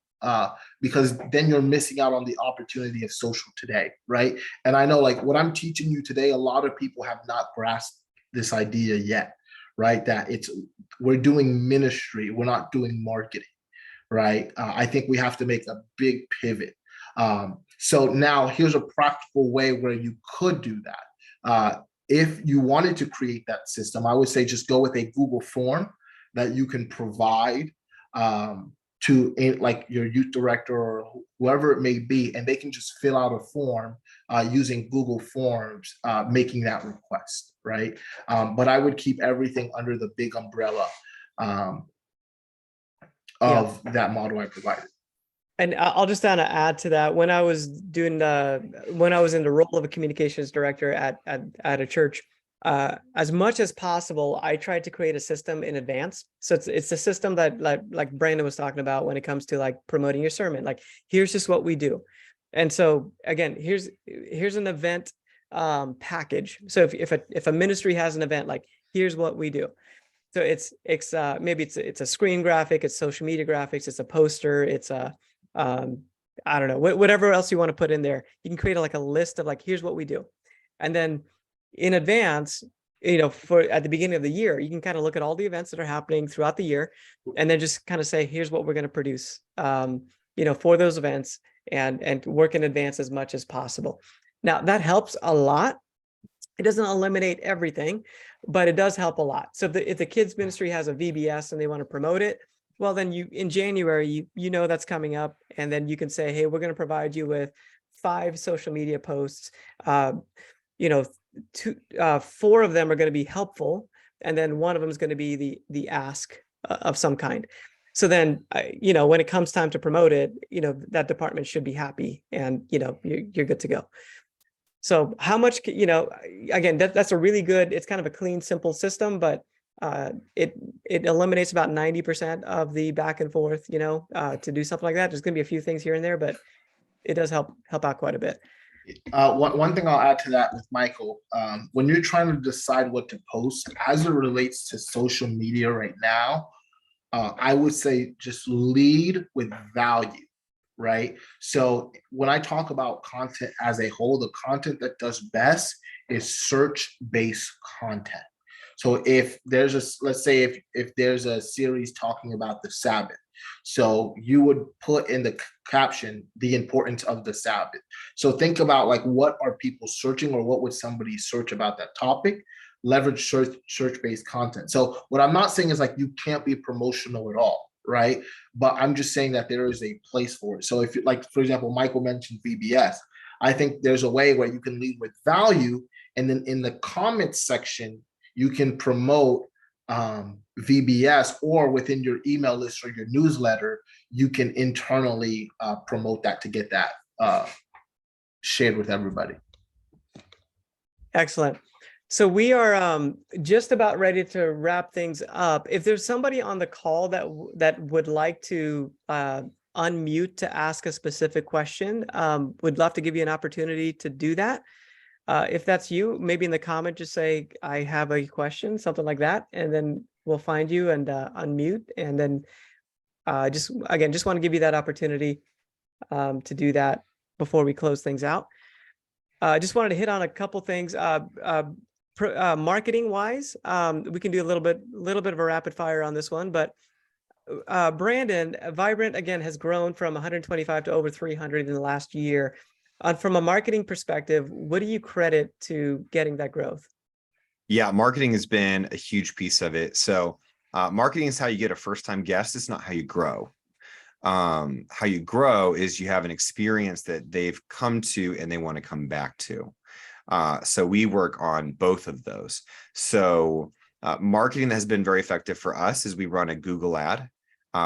because then you're missing out on the opportunity of social today, right? And I know like what I'm teaching you today, a lot of people have not grasped this idea yet, right? That we're doing ministry, we're not doing marketing, right? I think we have to make a big pivot. So now here's a practical way where you could do that. If you wanted to create that system, I would say just go with a Google form that you can provide to like your youth director or whoever it may be, and they can just fill out a form using Google Forms, making that request, right? But I would keep everything under the big umbrella of that model I provided. And I'll just kind of add to that. When I was in the role of a communications director at a church, as much as possible, I tried to create a system in advance. So it's a system that like Brandon was talking about when it comes to like promoting your sermon. Like, here's just what we do. And so again, here's an event package. So if a ministry has an event, like, here's what we do. So it's maybe it's a screen graphic, it's social media graphics, it's a poster, it's a I don't know, whatever else you want to put in there. You can create like a list of like, here's what we do. And then in advance, for at the beginning of the year, you can kind of look at all the events that are happening throughout the year and then just kind of say, here's what we're going to produce, for those events and work in advance as much as possible. Now that helps a lot. It doesn't eliminate everything, but it does help a lot. So if the kids ministry has a VBS and they want to promote it, well, then in January, that's coming up, and then you can say, hey, we're going to provide you with 5 social media posts. 4 of them are going to be helpful, and then 1 of them is going to be the ask of some kind. So then, when it comes time to promote it, that department should be happy, and you're good to go. So how much, again, that's a really good, it's kind of a clean, simple system, but it eliminates about 90% of the back and forth, to do something like that. There's going to be a few things here and there, but it does help out quite a bit. One thing I'll add to that with Michael, when you're trying to decide what to post as it relates to social media right now, I would say just lead with value, right? So when I talk about content as a whole, the content that does best is search-based content. So if there's let's say if there's a series talking about the Sabbath, so you would put in the caption the importance of the Sabbath. So think about like, what are people searching, or what would somebody search about that topic? Leverage search-based content. So what I'm not saying is like you can't be promotional at all, right? But I'm just saying that there is a place for it. So if like, for example, Michael mentioned VBS, I think there's a way where you can lead with value, and then in the comments section, you can promote VBS, or within your email list or your newsletter, you can internally promote that to get that shared with everybody. Excellent. So we are just about ready to wrap things up. If there's somebody on the call that would like to unmute to ask a specific question, would love to give you an opportunity to do that. If that's you, maybe in the comment, just say, I have a question, something like that, and then we'll find you and unmute. And then just want to give you that opportunity to do that before we close things out. I just wanted to hit on a couple things. Marketing wise, we can do a little bit of a rapid fire on this one, but Brandon, Vibrant again has grown from 125 to over 300 in the last year. From a marketing perspective, what do you credit to getting that growth? Yeah, marketing has been a huge piece of it. So marketing is how you get a first-time guest. It's not how you grow. How you grow is you have an experience that they've come to and they want to come back to. So we work on both of those. So marketing that has been very effective for us is we run a Google ad.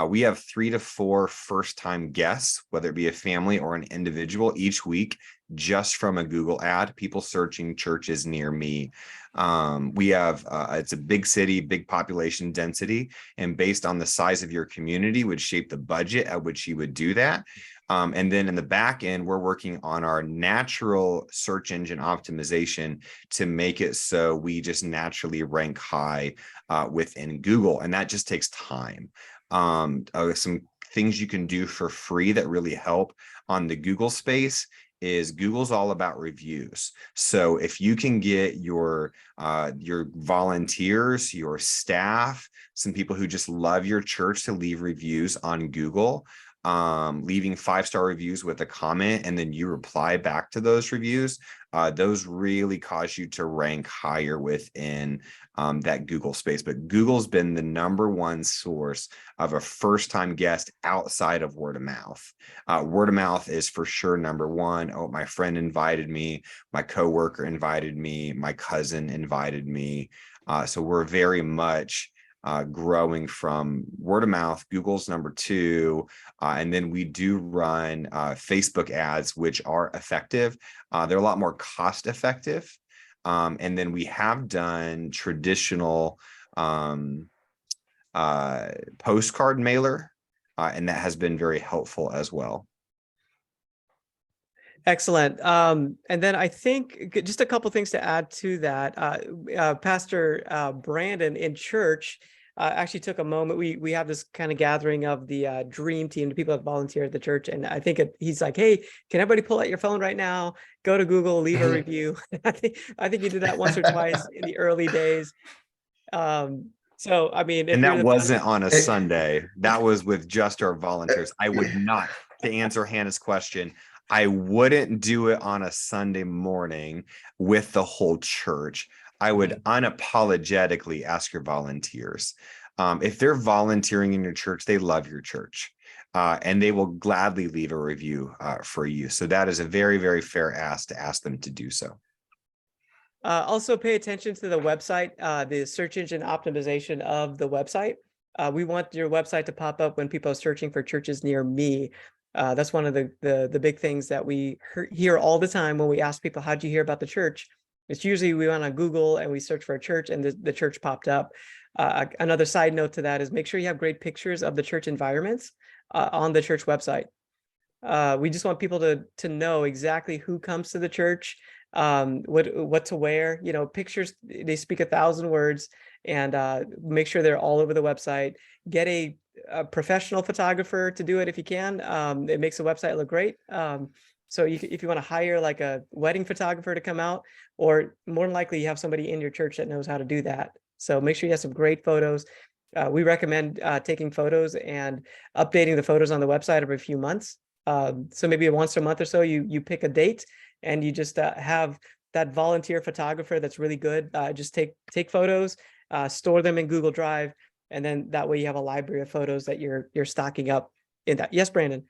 We have 3 to 4 first-time guests, whether it be a family or an individual, each week, just from a Google ad, people searching churches near me. We have, it's a big city, big population density, and based on the size of your community would shape the budget at which you would do that. And then in the back end, we're working on our natural search engine optimization to make it so we just naturally rank high within Google. And that just takes time. Some things you can do for free that really help on the Google space is Google's all about reviews. So if you can get your volunteers, your staff, some people who just love your church to leave reviews on Google, leaving 5-star reviews with a comment, and then you reply back to those reviews, those really cause you to rank higher within that Google space. But Google's been the #1 source of a first-time guest outside of word of mouth. Word of mouth is for sure #1. Oh, my friend invited me, my coworker invited me, my cousin invited me. So we're very much growing from word of mouth. Google's #2. And then we do run Facebook ads, which are effective. They're a lot more cost effective. And then we have done traditional postcard mailer, and that has been very helpful as well. Excellent. And then I think just a couple things to add to that. Pastor Brandon in church actually took a moment. We have this kind of gathering of the dream team, the people that volunteer at the church, and I think he's like, "Hey, can everybody pull out your phone right now? Go to Google, leave a review." I think you did that once or twice in the early days. So I mean, and that wasn't on a Sunday. That was with just our volunteers. I would not, to answer Hannah's question, I wouldn't do it on a Sunday morning with the whole church. I would unapologetically ask your volunteers. If they're volunteering in your church, they love your church, and they will gladly leave a review for you. So that is a very, very fair ask to ask them to do so. Also pay attention to the website, the search engine optimization of the website. We want your website to pop up when people are searching for churches near me. That's one of the big things that we hear all the time when we ask people, how'd you hear about the church? It's usually we went on Google and we search for a church and the church popped up. Another side note to that is make sure you have great pictures of the church environments on the church website. We just want people to know exactly who comes to the church, what to wear. You know, pictures, they speak 1,000 words, and make sure they're all over the website. Get a professional photographer to do it if you can. It makes the website look great. So if you want to hire like a wedding photographer to come out, or more than likely you have somebody in your church that knows how to do that. So make sure you have some great photos. We recommend taking photos and updating the photos on the website every few months. So maybe once a month or so, you pick a date and you just have that volunteer photographer that's really good. Just take photos, store them in Google Drive, and then that way you have a library of photos that you're stocking up in that. Yes, Brandon.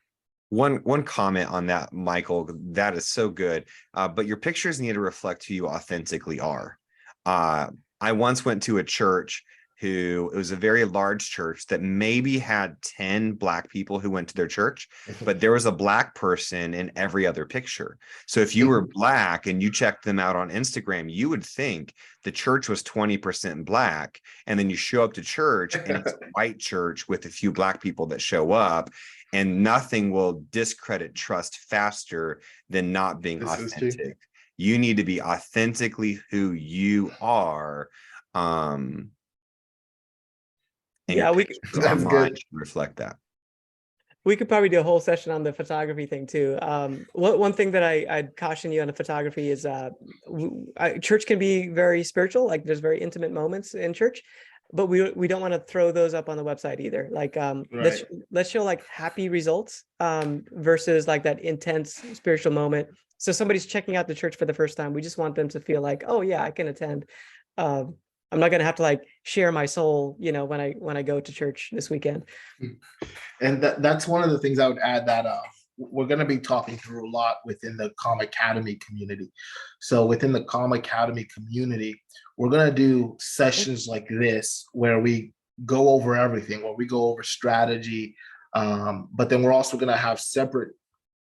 One comment on that, Michael, that is so good. But your pictures need to reflect who you authentically are. I once went to a church it was a very large church that maybe had 10 Black people who went to their church, but there was a Black person in every other picture. So if you were Black and you checked them out on Instagram, you would think the church was 20% Black. And then you show up to church and it's a white church with a few Black people that show up, and nothing will discredit trust faster than not being authentic. You need to be authentically who you are. And Yeah, your we pictures That's online good. should reflect that. we could probably do a whole session on the photography thing too. One thing that I'd caution you on the photography is church can be very spiritual, like there's very intimate moments in church, but we don't want to throw those up on the website either. Like Right. let's show like happy results versus like that intense spiritual moment. So somebody's checking out the church for the first time, we just want them to feel like, oh yeah, I can attend. I'm not gonna have to like share my soul, when I go to church this weekend. And that's one of the things I would add, that we're going to be talking through a lot within the Calm Academy community. So within the Calm Academy community, we're going to do sessions like this where we go over everything, where we go over strategy, but then we're also going to have separate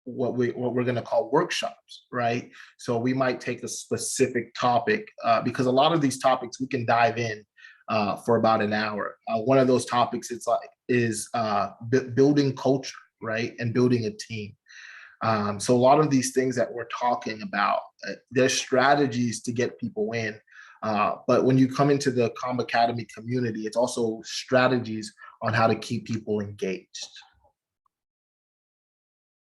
what we're going to call workshops, right? So we might take a specific topic, because a lot of these topics we can dive in for about an hour. One of those topics is building culture, right, and building a team. So a lot of these things that we're talking about, there's strategies to get people in. But when you come into the Calm Academy community, it's also strategies on how to keep people engaged.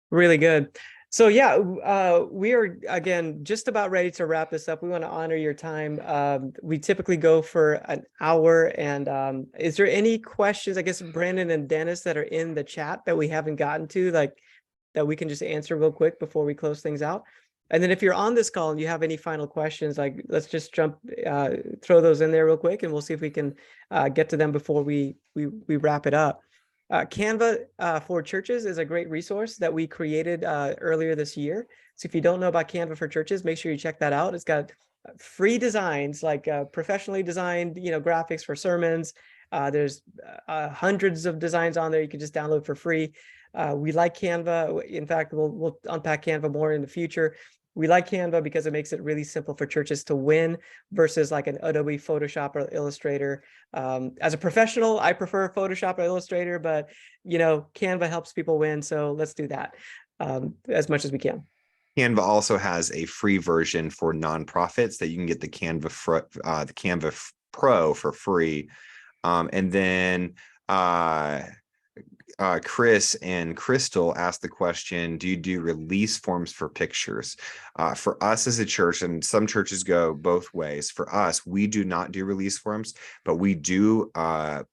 Really good. So yeah, we are again just about ready to wrap this up. We want to honor your time. We typically go for an hour. And is there any questions, I guess, Brandon and Dennis, that are in the chat that we haven't gotten to, like that we can just answer real quick before we close things out? And then if you're on this call and you have any final questions, like let's just throw those in there real quick, and we'll see if we can get to them before we wrap it up. Canva for Churches is a great resource that we created earlier this year. So if you don't know about Canva for Churches, make sure you check that out. It's got free designs, like professionally designed, graphics for sermons. There's hundreds of designs on there you can just download for free. We like Canva. In fact, we'll unpack Canva more in the future. We like Canva because it makes it really simple for churches to win versus like an Adobe Photoshop or Illustrator. As a professional, I prefer Photoshop or Illustrator, but Canva helps people win. So let's do that as much as we can. Canva also has a free version for nonprofits that you can get the Canva Pro for free. And then Chris and Crystal asked the question, do you do release forms for pictures? For us as a church, and some churches go both ways, for us, we do not do release forms, but we do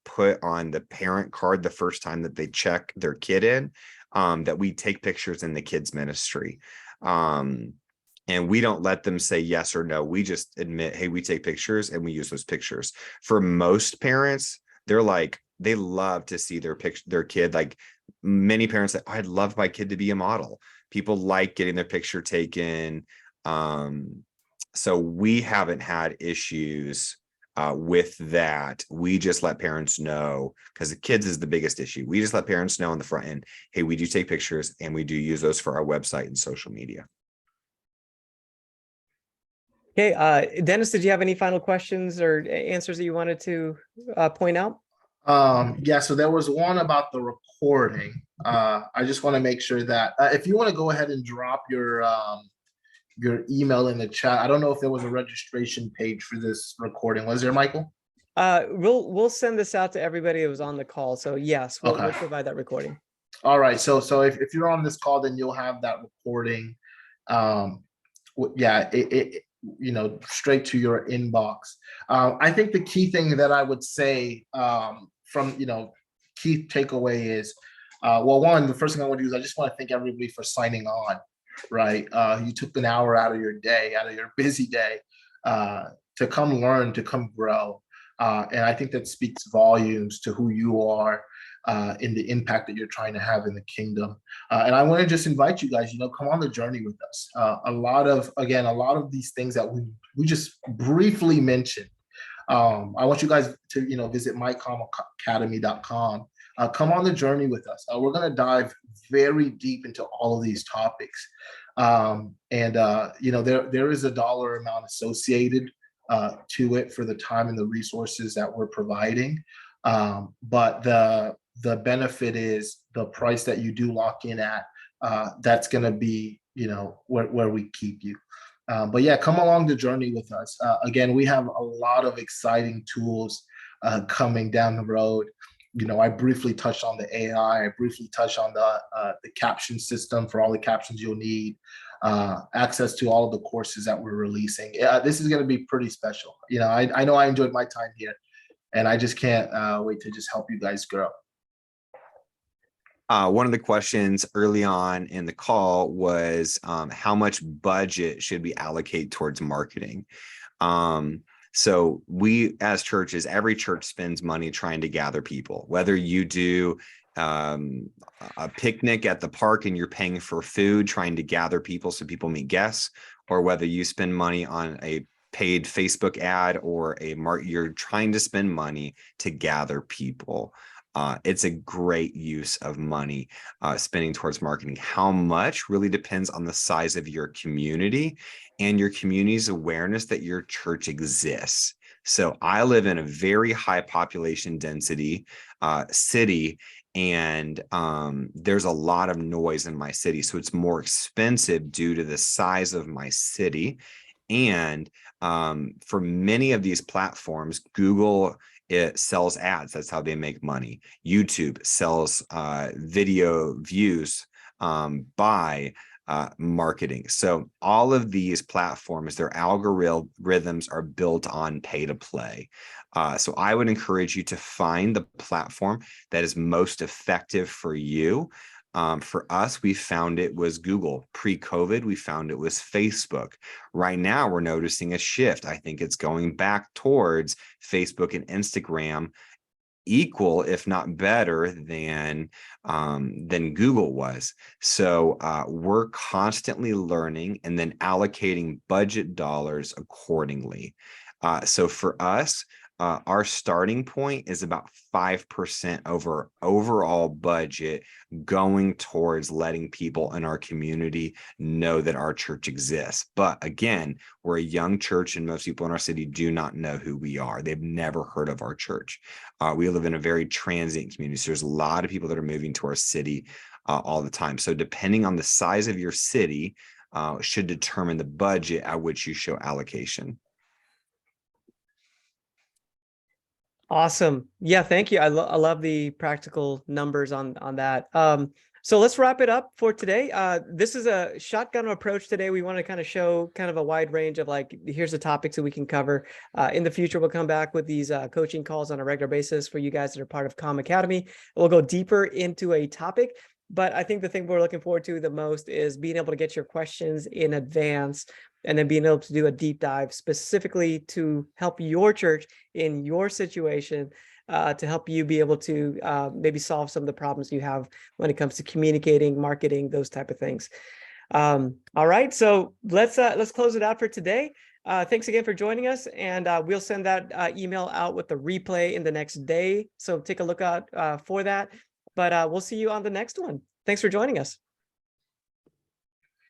put on the parent card the first time that they check their kid in, that we take pictures in the kids ministry. And we don't let them say yes or no. We just admit, hey, we take pictures, and we use those pictures. For most parents, they love to see their kid. Like many parents say, oh, I'd love my kid to be a model. People like getting their picture taken. So we haven't had issues with that. We just let parents know, because the kids is the biggest issue. We just let parents know on the front end, hey, we do take pictures, and we do use those for our website and social media. Okay, Dennis, did you have any final questions or answers that you wanted to point out? Yeah, so there was one about the recording. I just want to make sure that if you want to go ahead and drop your email in the chat. I don't know if there was a registration page for this recording. Was there, Michael? We'll send this out to everybody who was on the call. So yes, we'll provide that recording. All right. So if you're on this call, then you'll have that recording. Yeah, straight to your inbox. I think the key thing that I would say from key takeaway is, well, one, the first thing I want to do is I just want to thank everybody for signing on. Right, you took an hour out of your day, out of your busy day, to come learn, to come grow, and I think that speaks volumes to who you are, in the impact that you're trying to have in the kingdom. And I want to just invite you guys, come on the journey with us. A lot of these things that we just briefly mentioned, I want you guys to, visit mycomacademy.com. Come on the journey with us. We're going to dive very deep into all of these topics. There is a dollar amount associated to it for the time and the resources that we're providing. But the benefit is the price that you do lock in at. That's going to be, where we keep you. But yeah, come along the journey with us. Again, we have a lot of exciting tools coming down the road. I briefly touched on the AI. I briefly touched on the caption system for all the captions you'll need. Access to all of the courses that we're releasing. This is going to be pretty special. I know I enjoyed my time here, and I just can't wait to just help you guys grow. One of the questions early on in the call was how much budget should we allocate towards marketing? So we, as churches, every church spends money trying to gather people, whether you do a picnic at the park and you're paying for food, trying to gather people so people meet guests, or whether you spend money on a paid Facebook ad or you're trying to spend money to gather people. It's a great use of money spending towards marketing. How much really depends on the size of your community and your community's awareness that your church exists. So I live in a very high population density city, and there's a lot of noise in my city. So it's more expensive due to the size of my city. And for many of these platforms, Google, it sells ads. That's how they make money. YouTube sells video views by marketing. So all of these platforms, their algorithms are built on pay to play. So I would encourage you to find the platform that is most effective for you. For us, we found it was Google. Pre-COVID, we found it was Facebook. Right now, we're noticing a shift. I think it's going back towards Facebook and Instagram, equal, if not better, than Google was. So we're constantly learning and then allocating budget dollars accordingly. So for us, our starting point is about 5% over overall budget going towards letting people in our community know that our church exists. But again, we're a young church and most people in our city do not know who we are. They've never heard of our church. We live in a very transient community. So there's a lot of people that are moving to our city all the time. So depending on the size of your city should determine the budget at which you show allocation. Awesome. Yeah, thank you. I love the practical numbers on that. So let's wrap it up for today. This is a shotgun approach today. We want to kind of show kind of a wide range of here's the topics that we can cover. In the future, we'll come back with these coaching calls on a regular basis for you guys that are part of Com Academy. We'll go deeper into a topic. But I think the thing we're looking forward to the most is being able to get your questions in advance and then being able to do a deep dive specifically to help your church in your situation, to help you be able to maybe solve some of the problems you have when it comes to communicating, marketing, those type of things. All right, so let's close it out for today. Thanks again for joining us, and we'll send that email out with the replay in the next day. So take a look out for that. But we'll see you on the next one. Thanks for joining us.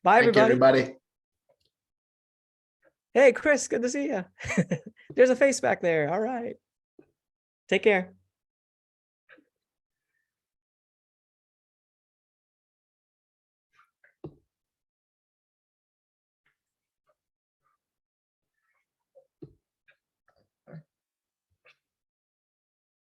Bye, Thank you, everybody. Hey, Chris, good to see you. There's a face back there. All right. Take care.